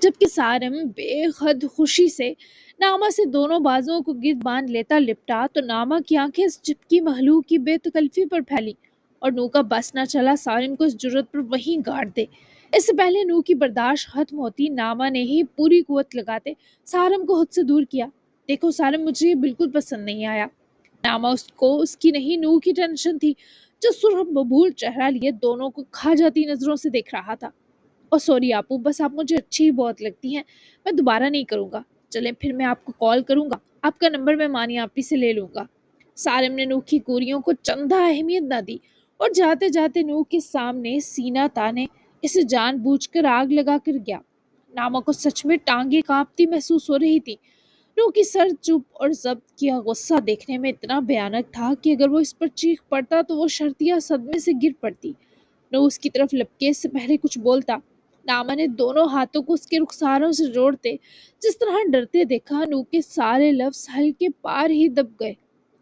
Speaker 1: जबकि सारिम बेहद खुशी से नामा से दोनों बाजुओं को गिरद बांध लेता लिपटा तो नामा की आंखें इस चिपकी महलूक की बेतकल्फी पर फैली और नू का बस न चला सारिम को इस जुर्रत पर वहीं गाड़ दे। इससे पहले नू की बर्दाश्त खत्म होती, नामा ने ही पूरी कुवत लगाते सारिम को खुद से दूर किया। देखो सारिम, मुझे ये बिल्कुल पसंद नहीं आया। नामा उसको उसकी नहीं नू की टेंशन थी, जो सुरह बबूल चेहरा लिए दोनों को खा जाती नजरों से देख रहा था। ओ सॉरी आपू, बस आप मुझे अच्छी ही बहुत लगती हैं, मैं दोबारा नहीं करूँगा। चलें फिर, मैं आपको कॉल करूँगा, आपका नंबर मैं मानी आपी से ले लूँगा। सारिम ने नूह की गोरियों को चंदा अहमियत न दी और जाते जाते नूह के सामने सीना ताने इसे जानबूझकर आग लगा कर गया। नामा को सच में टांगे कांपती महसूस हो रही थी। नूह की सर चुप और जब्त किया गुस्सा देखने में इतना भयानक था कि अगर वो इस पर चीख पड़ता तो वो शर्तिया सदमे से गिर पड़ती। नूह उसकी तरफ लपके से पहले कुछ बोलता, नामा ने दोनों हाथों को उसके रुखसारों से जोड़ते जिस तरह डरते देखा, नूह के सारे लफ्ज हल्के पार ही दब गए।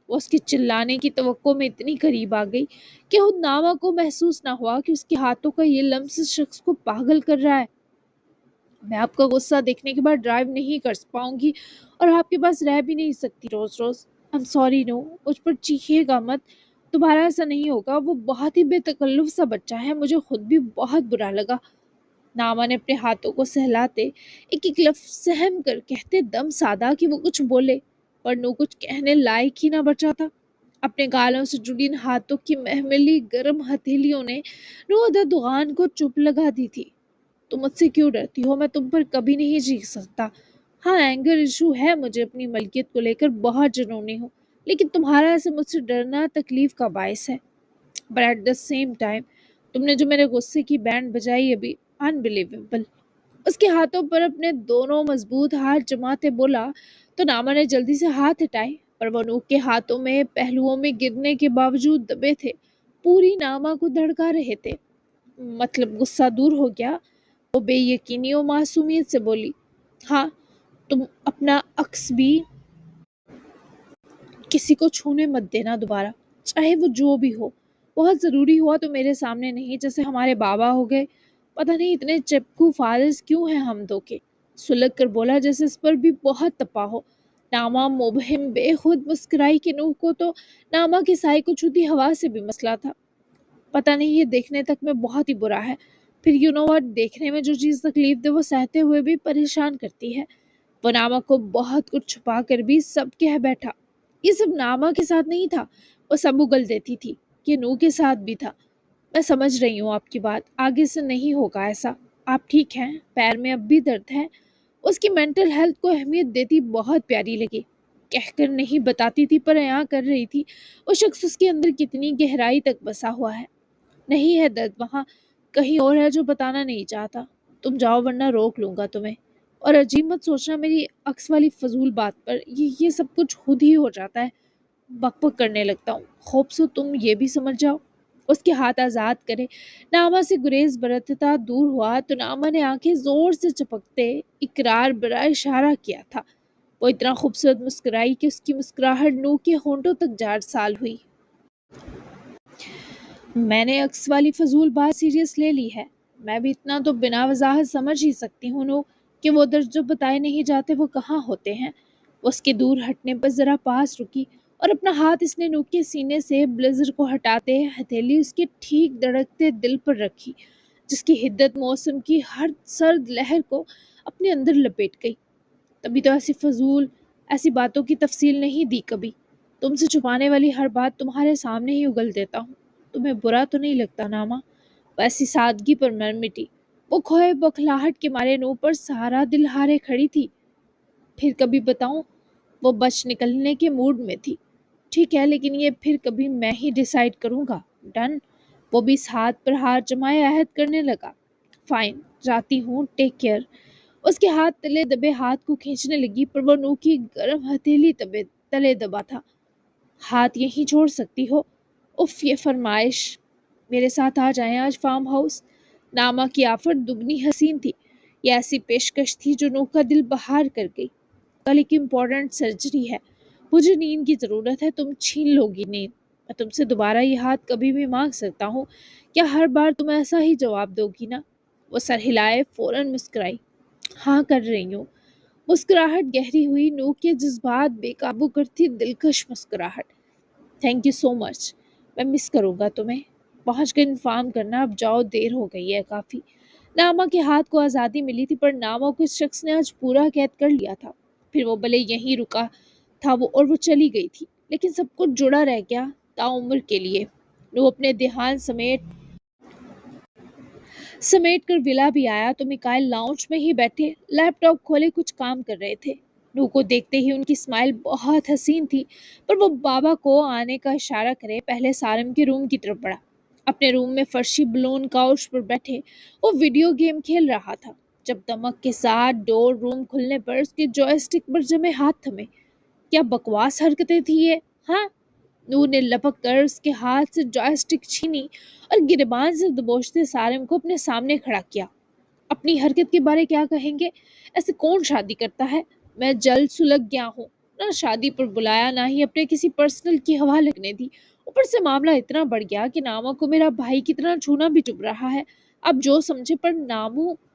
Speaker 1: वो उसके चिल्लाने की तवक्को में इतनी करीब आ गई कि खुद नामा को महसूस ना हुआ कि उसके हाथों का ये लम्स इस शख्स को पागल कर रहा है। मैं आपका गुस्सा देखने के बाद ड्राइव नहीं कर पाऊंगी और आपके पास रह भी नहीं सकती रोज रोज। आई एम सॉरी नो, मुझ पर चीखिएगा मत, दोबारा ऐसा नहीं होगा। वो बहुत ही बेतकल्लुफ सा बच्चा है, मुझे खुद भी बहुत बुरा लगा। नामा ने अपने हाथों को सहलाते एक एक लफ्ज सहम कर कहते दम साधा कि वो कुछ बोले, पर नू कुछ कहने लायक ही ना बचा था। अपने गालों से जुड़ी इन हाथों की महमिली गर्म हथेलियों ने नू अदा दुकान को चुप लगा दी थी। तुम मुझसे क्यों डरती हो? मैं तुम पर कभी नहीं चीख सकता। हाँ, एंगर इशू है मुझे अपनी मलकियत को लेकर, बहुत जुनूनी हूँ, लेकिन तुम्हारा ऐसे मुझसे डरना तकलीफ का बायस है। But at the same time तुमने जो मेरे गुस्से की बैंड बजाई अभी, अनबिलीवेबल। उसके हाथों पर अपने दोनों मजबूत हाथ जमाते बोला तो नामा ने जल्दी से हाथ हटाए, पर वो नूक के हाथों में पहलुओं में गिरने के बावजूद दबे थे, पूरी नामा को धड़का रहे थे। मतलब गुस्सा दूर हो गया। वो बेयकीनी और मासूमियत से बोली, हाँ, तुम अपना अक्स भी किसी को छूने मत देना दोबारा, चाहे वो जो भी हो। बहुत ज़रूरी हुआ तो मेरे सामने नहीं, जैसे हमारे बाबा हो गए। पता नहीं इतने चिपकू फारिस क्यों हैं हम दो के। सुलग कर बोला जैसे इस पर भी बहुत तपा हो। नामा मुबहिम बेखुद मुस्कुराई कि नूह को तो नामा की साई को छूती हवा से भी मसला था। पता नहीं ये देखने तक में बहुत ही बुरा है, फिर यू नो व्हाट, देखने में जो चीज़ तकलीफ दे वो सहते हुए भी परेशान करती है। वो नामा को बहुत कुछ छुपा कर भी सब कह बैठा। ये सब नामा के साथ नहीं था, वो सब उगल देती थी। ये नू के साथ भी था। मैं समझ रही हूँ आपकी बात, आगे से नहीं होगा ऐसा। आप ठीक हैं? पैर में अब भी दर्द है? उसकी मेंटल हेल्थ को अहमियत देती बहुत प्यारी लगी। कहकर नहीं बताती थी पर यहाँ कर रही थी। वो शख्स उसके अंदर कितनी गहराई तक बसा हुआ है। नहीं है दर्द वहाँ, कहीं और है जो बताना नहीं चाहता। तुम जाओ वरना रोक लूंगा तुम्हें। और अजीब मत सोचना मेरी अक्स वाली फजूल बात पर, ये सब कुछ खुद ही हो जाता है। बकबक करने लगता हूँ, होप सो तुम ये भी समझ जाओ। उसके हाथ आजाद करे नामा से गुरेज बरतता दूर हुआ तो नामा ने आंखें जोर से चपकते इकरार बरा इशारा किया था। वो इतना खूबसूरत मुस्कुराई कि उसकी मुस्कुराहट नू के होंठों तक जार साल हुई। मैंने अक्स वाली फजूल बात सीरियस ले ली है। मैं भी इतना तो बिना वजाहत समझ ही सकती हूँ नो कि वो दर्द जो बताए नहीं जाते वो कहाँ होते हैं। उसके दूर हटने पर जरा पास रुकी और अपना हाथ इसने नूक के सीने से ब्लेजर को हटाते हथेली उसके ठीक धड़कते दिल पर रखी, जिसकी हिद्दत मौसम की हर सर्द लहर को अपने अंदर लपेट गई। तभी तो ऐसी बातों की तफसील नहीं दी कभी। तुमसे छुपाने वाली हर बात तुम्हारे सामने ही उगल देता हूँ। तुम्हें बुरा तो नहीं लगता नामा? वैसी सादगी पर मर मिटी। वो खोए बौखलाहट के मारे नूह पर सारा दिल हारे खड़ी थी। फिर कभी बताऊं? वो बच निकलने के मूड में थी। ठीक है, लेकिन ये फिर कभी मैं ही डिसाइड करूंगा। डन। वो भी इस हाथ पर हाथ जमाए अहद करने लगा। फाइन, जाती हूँ, टेक केयर। उसके हाथ तले दबे हाथ को खींचने लगी, पर वो नूह की गर्म हथेली तले दबा था। हाथ यहीं छोड़ सकती हो? उफ, ये फरमाइश। मेरे साथ आ जाएं आज फार्म हाउस। नामा की आफत दुगनी हसीन थी। ये ऐसी पेशकश थी जो नूह का दिल बहार कर गई। कल एक इम्पोर्टेंट सर्जरी है, मुझे नींद की ज़रूरत है, तुम छीन लोगी नींद। मैं तुमसे दोबारा ये हाथ कभी भी मांग सकता हूँ? क्या हर बार तुम ऐसा ही जवाब दोगी ना? वो सर हिलाए फौरन मुस्कुराई। हाँ, कर रही हूँ। मुस्कुराहट गहरी हुई, नूह के जज्बात बेकाबू करती दिलकश मुस्कुराहट। Thank you so much. मैं मिस करूँगा तुम्हें। पहुँच कर इन्फॉर्म करना, अब जाओ, देर हो गई है काफ़ी। नामा के हाथ को आज़ादी मिली थी, पर नामा को इस शख्स ने आज पूरा कैद कर लिया था। फिर वो भले यहीं रुका था वो चली गई थी, लेकिन सब कुछ जुड़ा रह गया ताउम्र के लिए। वो अपने देहांत समेट कर विला भी आया तो मिकाइल लाउंज में ही बैठे लैपटॉप खोले कुछ काम कर रहे थे। नू को देखते ही उनकी स्माइल बहुत हसीन थी, पर वो बाबा को आने का इशारा करे पहले सारम के रूम की तरफ बढ़ा। अपने रूम में फर्शी ब्लोन काउच पर बैठे वो वीडियो गेम खेल रहा था, जब दमक के साथ डोर रूम खुलने पर उसके जॉयस्टिक पर जमे हाथ थमे। क्या बकवास हरकतें थी ये? हाँ। नूर ने लपक कर उसके हाथ से जॉयस्टिक छीनी और गिरबान से दबोचते सारिम को अपने सामने खड़ा किया। अपनी हरकत के बारे क्या कहेंगे? ऐसे कौन शादी करता है? मैं जल्द सुलग गया हूँ। ना शादी पर बुलाया, ना ही अपने किसी पर्सनल की हवा लगने दी। ऊपर से मामला इतना बढ़ गया कि नामा को मेरा भाई की तरह छूना भी चुभ रहा है। अब जो समझे, पर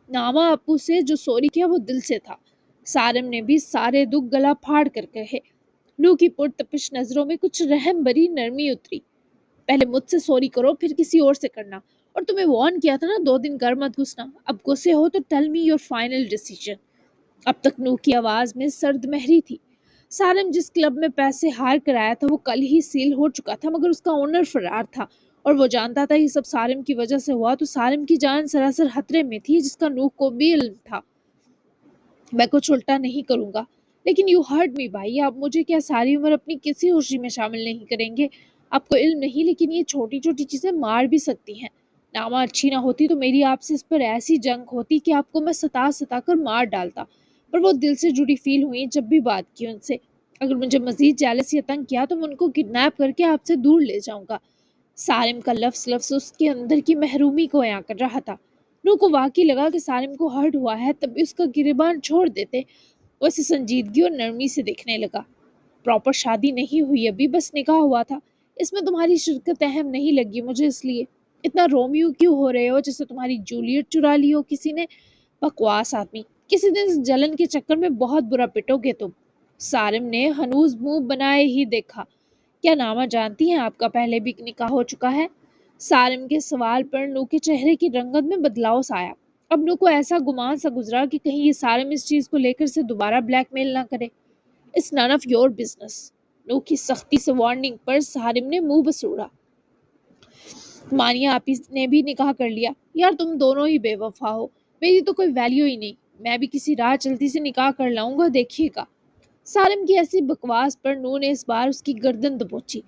Speaker 1: नामा अपू से जो सॉरी किया वो दिल से था। सारिम ने भी सारे दुख गला फाड़ कर कहे। लू की पुरतपिश नजरों में कुछ रहम भरी नरमी उतरी। पहले मुझसे सॉरी करो, फिर किसी और से करना। और तुम्हें वार्न किया था ना 2 दिन घर मत घुसना। अब गुस्से हो तो tell me your final decision. अब तक नू की आवाज में सर्द महरी थी। सालिम जिस क्लब में पैसे हार कर आया था वो कल ही सील हो चुका था, मगर उसका ओनर फरार था और वो जानता था ये सब सालिम की वजह से हुआ, तो सालिम की जान सरासर खतरे में थी, जिसका नूह को भी इल्म था। मैं कुछ उल्टा नहीं करूंगा। लेकिन यू हर्ट मी भाई, आप मुझे क्या सारी उम्र अपनी किसी खुशी में शामिल नहीं करेंगे? आपको इल्म नहीं, लेकिन ये छोटी छोटी चीजें मार भी सकती हैं। नामा अच्छी ना होती तो मेरी आपसे इस पर ऐसी जंग होती कि आपको मैं सता सता कर मार डालता। पर वो दिल से जुड़ी फील हुई जब भी बात की उनसे। अगर मुझे मजीद जेलस या तंग किया तो मैं उनको किडनैप करके आपसे दूर ले जाऊंगा। सारिम का लफ्ज लफ्ज उसके अंदर की महरूमी को बयां कर रहा था। नू को वाकई लगा कि सारिम को हर्ट हुआ है, तब भी उसका गिरबान छोड़ देते। वो इसे संजीदगी और नरमी से देखने लगा। प्रॉपर शादी नहीं हुई अभी, बस निकाह हुआ था। इसमें तुम्हारी शिरकत अहम नहीं लगी मुझे, इसलिए इतना रोमियो क्यों हो रहे हो जैसे तुम्हारी जूलियट चुरा ली हो किसी ने? बकवास आदमी, किसी दिन इस जलन के चक्कर में बहुत बुरा पिटोगे तुम। सारिम ने हनूज मुंह बनाए ही देखा। क्या नामा जानती हैं आपका पहले भी निकाह हो चुका है? सारिम के सवाल पर नू के चेहरे की रंगत में बदलाव सा आया। अब नू को ऐसा गुमान सा गुजरा कि कहीं ये सारिम इस चीज को लेकर से दोबारा ब्लैकमेल ना करे। It's none of your business. नू की सख्ती से वार्निंग पर सारिम ने मुंह बसूड़ा। मानिया आपी ने भी निकाह कर लिया। यार तुम दोनों ही बेवफा हो, मेरी तो कोई वैल्यू ही नहीं। मैं भी किसी राह चलती से निकाह कर लाऊंगा, देखिएगा। सालिम की ऐसी बकवास पर नूह ने इस बार उसकी गर्दन दबोची।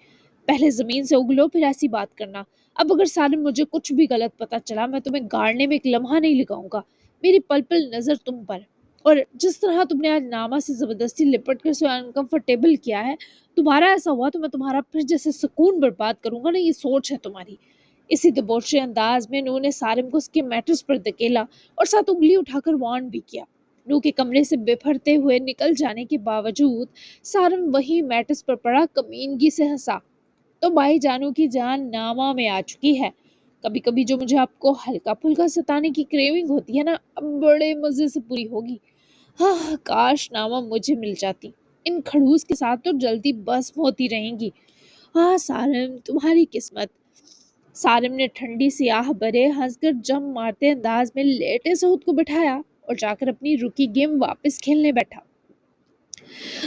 Speaker 1: पहले जमीन से उगलो फिर ऐसी बात करना। अब अगर सालिम मुझे कुछ भी गलत पता चला, मैं तुम्हें गाड़ने में एक लम्हा नहीं लगाऊंगा। मेरी पल पल नजर तुम पर। और जिस तरह तुमने आज नामा से जबरदस्ती लिपट कर उसे अनकंफर्टेबल किया है, तुम्हारा ऐसा हुआ तो मैं तुम्हारा फिर जैसे सुकून बर्बाद करूंगा ना, ये सोच है तुम्हारी। इसी दबोचे अंदाज में नूह ने सालिम को उसके मैट्रेस पर धकेला और साथ उंगली उठाकर वार्न भी किया। नू के कमरे से बिफरते हुए निकल जाने के बावजूद सारम वही मैट्रेस पर पड़ा कमीनगी से हंसा। तो भाई जानू की जान नामा में आ चुकी है। कभी कभी जो मुझे आपको हल्का फुल्का सताने की क्रेविंग होती है ना, अब बड़े मजे से पूरी होगी। हाँ, काश नामा मुझे मिल जाती। इन खड़ूस के साथ तो जल्दी भस्म होती रहेंगी। हाँ सारम, तुम्हारी किस्मत। सारिम ने ठंडी सी आह भरे हंसकर जम मारते अंदाज में लेटे सऊद को बिठाया और जाकर अपनी रुकी गेम वापस खेलने बैठा।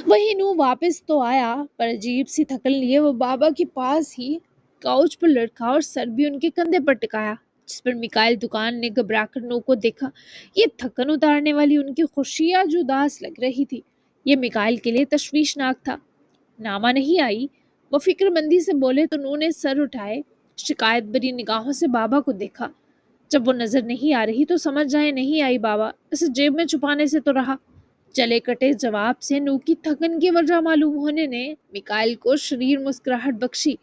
Speaker 1: वही नू वापस तो आया, पर अजीब सी थकन लिए वो बाबा के पास ही काउच पर लटका और सर भी उनके कंधे पर टिकाया, जिस पर मिकाइल दुकान ने घबराकर नू को देखा। ये थकन उतारने वाली उनकी खुशी आज उदास लग रही थी। ये मिकाइल के लिए तशवीशनाक था। नामा नहीं आई? वो फिक्रमंदी से बोले तो नू ने सर उठाए, शिकायत भरी निगाहों से बाबा को देखा। जब वो नजर नहीं आ रही तो समझ जाए नहीं आई बाबा, इसे जेब में छुपाने से तो रहा। चले कटे जवाब से नू की थकन की वजह मालूम होने ने मिकाइल को शरीर मुस्कुराहट बख्शी।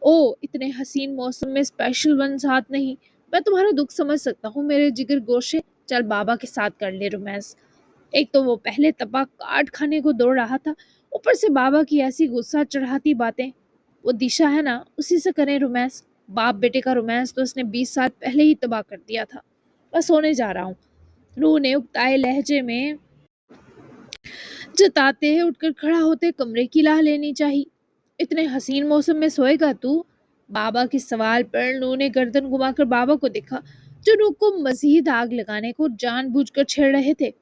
Speaker 1: ओ, इतने हसीन मौसम में स्पेशल वन साथ नहीं। मैं तुम्हारा दुख समझ सकता हूँ मेरे जिगर गोशे। चल बाबा के साथ कर ले रोमांस। एक तो वो पहले तपा काट खाने को दौड़ रहा था, ऊपर से बाबा की ऐसी गुस्सा चढ़ाती बातें। वो दिशा है ना, उसी से करें रोमांस। बाप बेटे का रोमांस तो उसने 20 साल पहले ही तबाह कर दिया था। बस सोने जा रहा हूँ, रूह ने उकताए लहजे में जताते उठकर खड़ा होते कमरे की राह लेनी चाहिए। इतने हसीन मौसम में सोएगा तू? बाबा के सवाल पर नू ने गर्दन घुमाकर बाबा को देखा, जो नू को मजीद आग लगाने को जानबूझकर छेड़ रहे थे।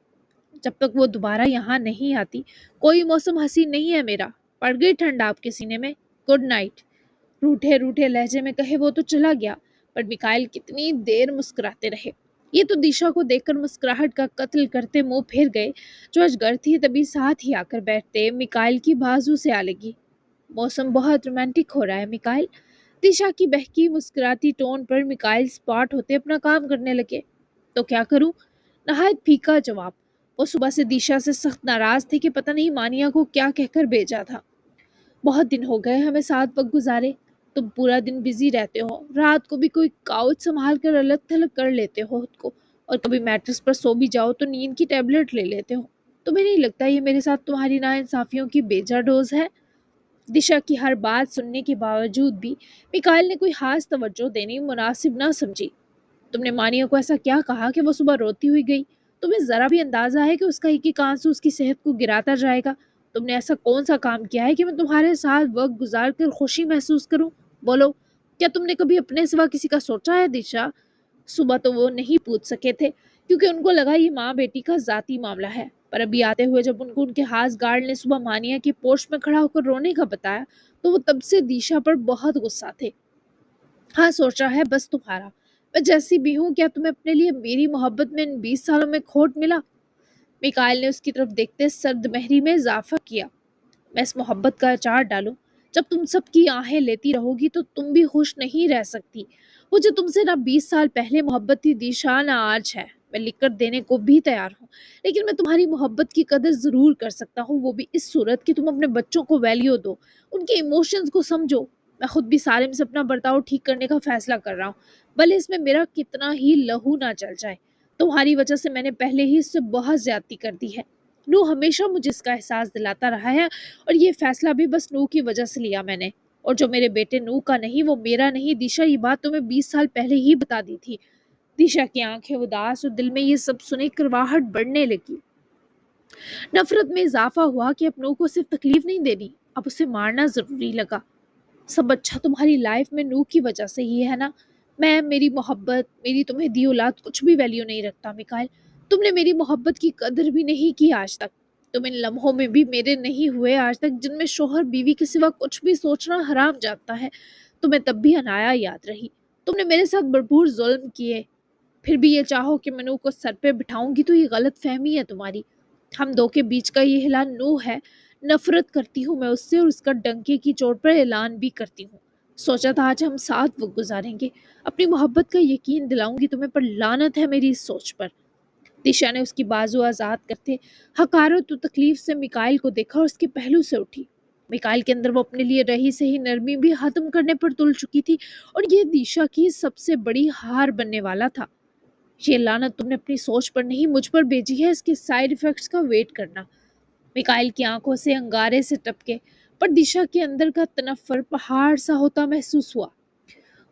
Speaker 1: जब तक वो दोबारा यहाँ नहीं आती, कोई मौसम हसीन नहीं है मेरा। पड़ गई ठंड आपके सीने में? Good night. रूठे रूठे लहजे में कहे वो तो चला गया, पर मिकाइल कितनी देर मुस्कुराते रहे। ये तो दिशा को देखकर मुस्कुराहट का कत्ल करते मुंह फेर गए। जो अजगर थी तभी साथ ही आकर बैठते मिकाइल की बाजू से आ लगी। मौसम बहुत रोमांटिक हो रहा है मिकाइल। दिशा की बहकी मुस्कुराती टोन पर मिकाइल स्पॉट होते अपना काम करने लगे। तो क्या करूं? नहायत फीका जवाब। वो सुबह से दिशा से सख्त नाराज थे कि पता नहीं मानिया को क्या कहकर भेजा था। बहुत दिन हो गए हमें साथ वक्त गुजारे। तुम पूरा दिन बिजी रहते हो, रात को भी कोई काउच संभाल कर अलग थलग कर लेते हो खुद को, और कभी मैट्रेस पर सो भी जाओ तो नींद की टेबलेट ले लेते हो। तुम्हें नहीं लगता ये मेरे साथ तुम्हारी नाइंसाफियों की बेजा डोज है? दिशा की हर बात सुनने के बावजूद भी मिकाइल ने कोई खास तवज्जो देनी मुनासिब ना समझी। तुमने मानिया को ऐसा क्या कहा कि वो सुबह रोती हुई गई? तुम्हें जरा भी अंदाजा है कि उसका एक एक आंसू उसकी सेहत को गिराता जाएगा? तुमने ऐसा कौन सा काम किया है कि मैं तुम्हारे साथ वक्त गुजार कर खुशी महसूस करूं? बोलो, क्या तुमने कभी अपने सिवा किसी का सोचा है दिशा? सुबह तो वो नहीं पूछ सके थे, क्योंकि उनको लगा ये माँ बेटी का जाती मामला है। पर अभी आते हुए जब उनको उनके हाथ गार्ड ने सुबह मानिया के पोर्च में खड़ा होकर रोने का बताया, तो वो तब से दिशा पर बहुत गुस्सा थे। हाँ, सोचा है बस तुम्हारा। मैं जैसी भी हूँ, क्या तुम्हें अपने लिए मेरी मोहब्बत में इन 20 सालों में खोट मिला? मिकाइल ने उसकी तरफ देखते सर्द महरी में इजाफा किया। मैं इस मोहब्बत का अचार डालूं? जब तुम सबकी आहें लेती रहोगी तो तुम भी खुश नहीं रह सकती। मुझे तुमसे ना 20 साल पहले मोहब्बत थी दिशा, ना आज है। मैं लिख कर देने को भी तैयार हूँ, लेकिन मैं तुम्हारी मोहब्बत की कदर जरूर कर सकता हूँ, वो भी इस सूरत कि तुम अपने बच्चों को वैल्यू दो, उनके इमोशंस को समझो। मैं खुद भी सारिम से अपना बर्ताव ठीक करने का फैसला कर रहा हूँ, भले इसमें मेरा कितना ही लहू ना चल जाए। तुम्हारी वजह से मैंने पहले ही इससे बहुत ज्यादती कर दी है। नू हमेशा मुझे इसका एहसास दिलाता रहा है, और ये फैसला भी बस नू की वजह से लिया मैंने। और जो मेरे बेटे नू का नहीं वो मेरा नहीं दिशा, ये बात तुम्हें 20 साल पहले ही बता दी थी। दिशा की आंखें उदास और दिल में ये सब सुने करवाहट बढ़ने लगी। नफरत में इजाफा हुआ कि अब नू को सिर्फ तकलीफ नहीं देनी, अब उसे मारना जरूरी लगा। सब अच्छा तुम्हारी लाइफ में नू की वजह से ही है ना। मैं, मेरी मोहब्बत, मेरी तुम्हें दी औलाद कुछ भी वैल्यू नहीं रखता मिकाइल। तुमने मेरी मोहब्बत की कदर भी नहीं की आज तक। तुम इन लम्हों में भी मेरे नहीं हुए आज तक, जिनमें शोहर बीवी के सिवा कुछ भी सोचना हराम जाता है। तुम्हें तब भी अनाया याद रही। तुमने मेरे साथ भरपूर जुल्म किए, फिर भी ये चाहो कि मैं नू को सर पे बिठाऊंगी, तो ये गलत फहमी है तुम्हारी। हम दो के बीच का ये हिला नू है। नफरत करती हूँ मैं उससे, और उसका डंके की चोट पर ऐलान भी करती हूँ। सोचा था आज हम साथ वक्त गुजारेंगे, अपनी मोहब्बत का यकीन दिलाऊंगी तुम्हें, पर लानत है मेरी इस सोच पर। दिशा ने उसकी बाजू आजाद करते हकारत और तकलीफ से मिकाइल को देखा और उसके पहलू से उठी। मिकाइल के अंदर वो अपने लिए रही सही नरमी भी खत्म करने पर तुल चुकी थी, और ये दिशा की सबसे बड़ी हार बनने वाला था। ये लानत तुमने अपनी सोच पर नहीं मुझ पर भेजी है, इसके साइड इफेक्ट्स का वेट करना। मिकाइल की आंखों से अंगारे से टपके, पर दिशा के अंदर का तनफ्फर पहाड़ सा होता महसूस हुआ।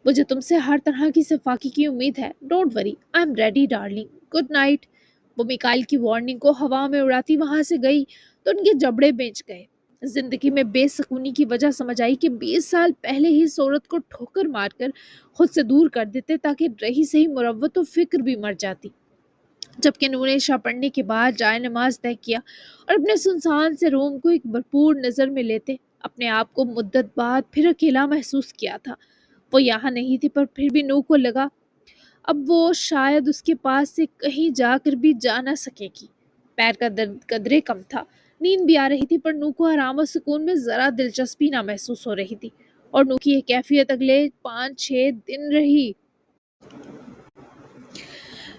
Speaker 1: मुझे तुमसे हर तरह की सफाकी की उम्मीद है। Don't worry, I am ready darling, good night. वो मिकाइल की वार्निंग को हवा में उड़ाती वहां से गई तो उनके जबड़े बेच गए। जिंदगी में बेसुकूनी की वजह समझ आई कि 20 साल पहले ही इस औरत को ठोकर मारकर खुद से दूर कर देते, ताकि रही सही मुरव्वत और फिक्र भी मर जाती। जबकि नूर इशा पढ़ने के बाद जाए नमाज तय किया और अपने सुनसान से रूम को एक भरपूर नज़र में लेते अपने आप को मुद्दत बाद फिर अकेला महसूस किया था। वो यहाँ नहीं थी, पर फिर भी नू को लगा अब वो शायद उसके पास से कहीं जाकर भी जा ना सकेगी। पैर का दर्द कदरे कम था, नींद भी आ रही थी, पर नू को आराम और सुकून में जरा दिलचस्पी ना महसूस हो रही थी। और नू की ये कैफियत अगले 5-6 दिन रही।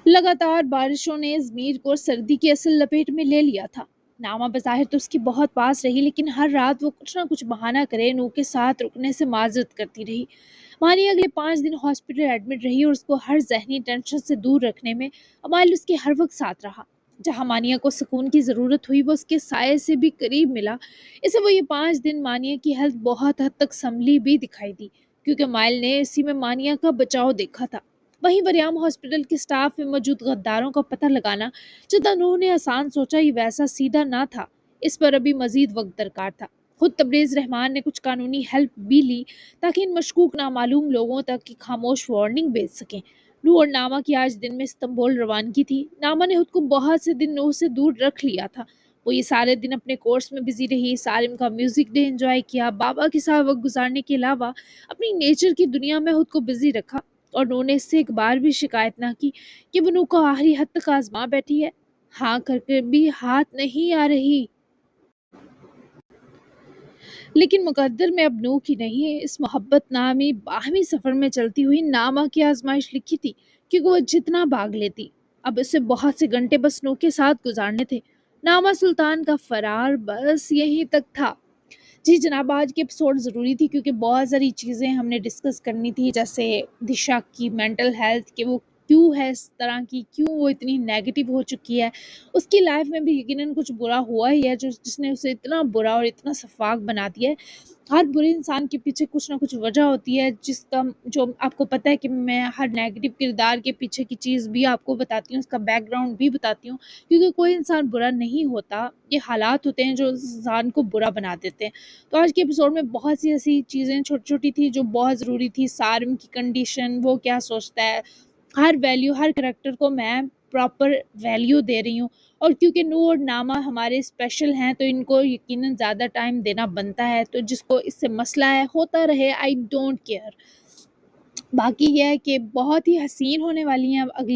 Speaker 1: लगातार बारिशों ने अजमेर को सर्दी की असल लपेट में ले लिया था। नामा बज़ाहिर तो उसकी बहुत पास रही, लेकिन हर रात वो कुछ ना कुछ बहाना करे नू के साथ रुकने से माजरत करती रही। मानी अगले 5 दिन हॉस्पिटल एडमिट रही, और उसको हर जहनी टेंशन से दूर रखने में अमाइल उसके हर वक्त साथ रहा। जहाँ मानिया को सुकून की ज़रूरत हुई वो उसके साय से भी करीब मिला। इसे वो ये 5 दिन मानिया की हेल्थ बहुत हद तक संभली भी दिखाई दी, क्योंकि माइल ने इसी में मानिया का बचाव देखा था। वहीं वरियाम हॉस्पिटल के स्टाफ में मौजूद गद्दारों का पता लगाना, जितना उन्होंने आसान सोचा, ये वैसा सीधा ना था। इस पर अभी मजीद वक्त दरकार था। खुद तबरेज रहमान ने कुछ कानूनी हेल्प भी ली, ताकि इन मशकूक नामालूम लोगों तक की खामोश वार्निंग भेज सकें। नूह और नामा की आज दिन में इस्तांबुल रवानगी थी। नामा ने खुद को बहुत से दिन नूह से दूर रख लिया था। वो ये सारे दिन अपने कोर्स में बिजी रही, सारिम का म्यूजिक डे एंजॉय किया, बाबा के साथ वक्त गुजारने के अलावा अपनी नेचर की दुनिया में खुद को बिजी रखा। और उन्होंने इससे एक बार भी शिकायत ना की कि वो नू को आखिरी हद तक आजमा बैठी है। हाँ करके भी हाथ नहीं आ रही। लेकिन मुकद्दर में अब नू की नहीं, इस मोहब्बत नामी बाहमी सफ़र में चलती हुई नामा की आजमाइश लिखी थी, क्योंकि वो जितना भाग लेती, अब उसे बहुत से घंटे बस नू के साथ गुजारने थे। नामा सुल्तान का फरार बस यहीं तक था। जी जनाब, आज की एपिसोड ज़रूरी थी, क्योंकि बहुत सारी चीज़ें हमने डिस्कस करनी थी, जैसे दिशा की मेंटल हेल्थ, कि वो क्यों है इस तरह की, क्यों वो इतनी नेगेटिव हो चुकी है। उसकी लाइफ में भी यकीनन कुछ बुरा हुआ ही है, जो जिसने उसे इतना बुरा और इतना शफाक बना दिया है। हर बुरे इंसान के पीछे कुछ ना कुछ वजह होती है, जिसका जो आपको पता है कि मैं हर नेगेटिव किरदार के पीछे की चीज़ भी आपको बताती हूँ, उसका बैकग्राउंड भी बताती हूँ, क्योंकि कोई इंसान बुरा नहीं होता, ये हालात होते हैं जो इंसान को बुरा बना देते हैं। तो आज के एपिसोड में बहुत सी ऐसी चीज़ें छोटी-छोटी थी जो बहुत ज़रूरी थी। सारिम की कंडीशन, वो क्या सोचता है, हर वैल्यू, हर करैक्टर को मैं प्रॉपर वैल्यू दे रही हूँ। और क्योंकि नूर और नामा हमारे स्पेशल हैं, तो इनको यकीनन ज़्यादा टाइम देना बनता है। तो जिसको इससे मसला है, होता रहे, आई डोंट केयर। باقی یہ ہے کہ بہت ہی حسین ہونے والی ہیں اب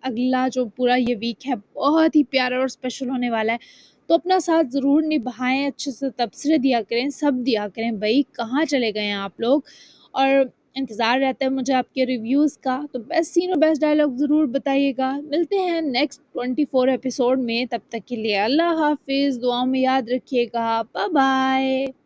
Speaker 1: اگلا جو پورا یہ ویک ہے بہت ہی پیارا اور اسپیشل ہونے والا ہے، تو اپنا ساتھ ضرور نبھائیں، اچھے سے تبصرے دیا کریں، سب دیا کریں بھائی، کہاں چلے گئے ہیں آپ لوگ؟ اور انتظار رہتا ہے مجھے آپ کے ریویوز کا، تو بیسٹ سین اور بیسٹ ڈائلاگ ضرور بتائیے گا۔ ملتے ہیں نیکسٹ 24 ایپیسوڈ میں، تب تک کے لیے اللہ حافظ، دعاؤں میں یاد رکھیے گا، بائے بائے۔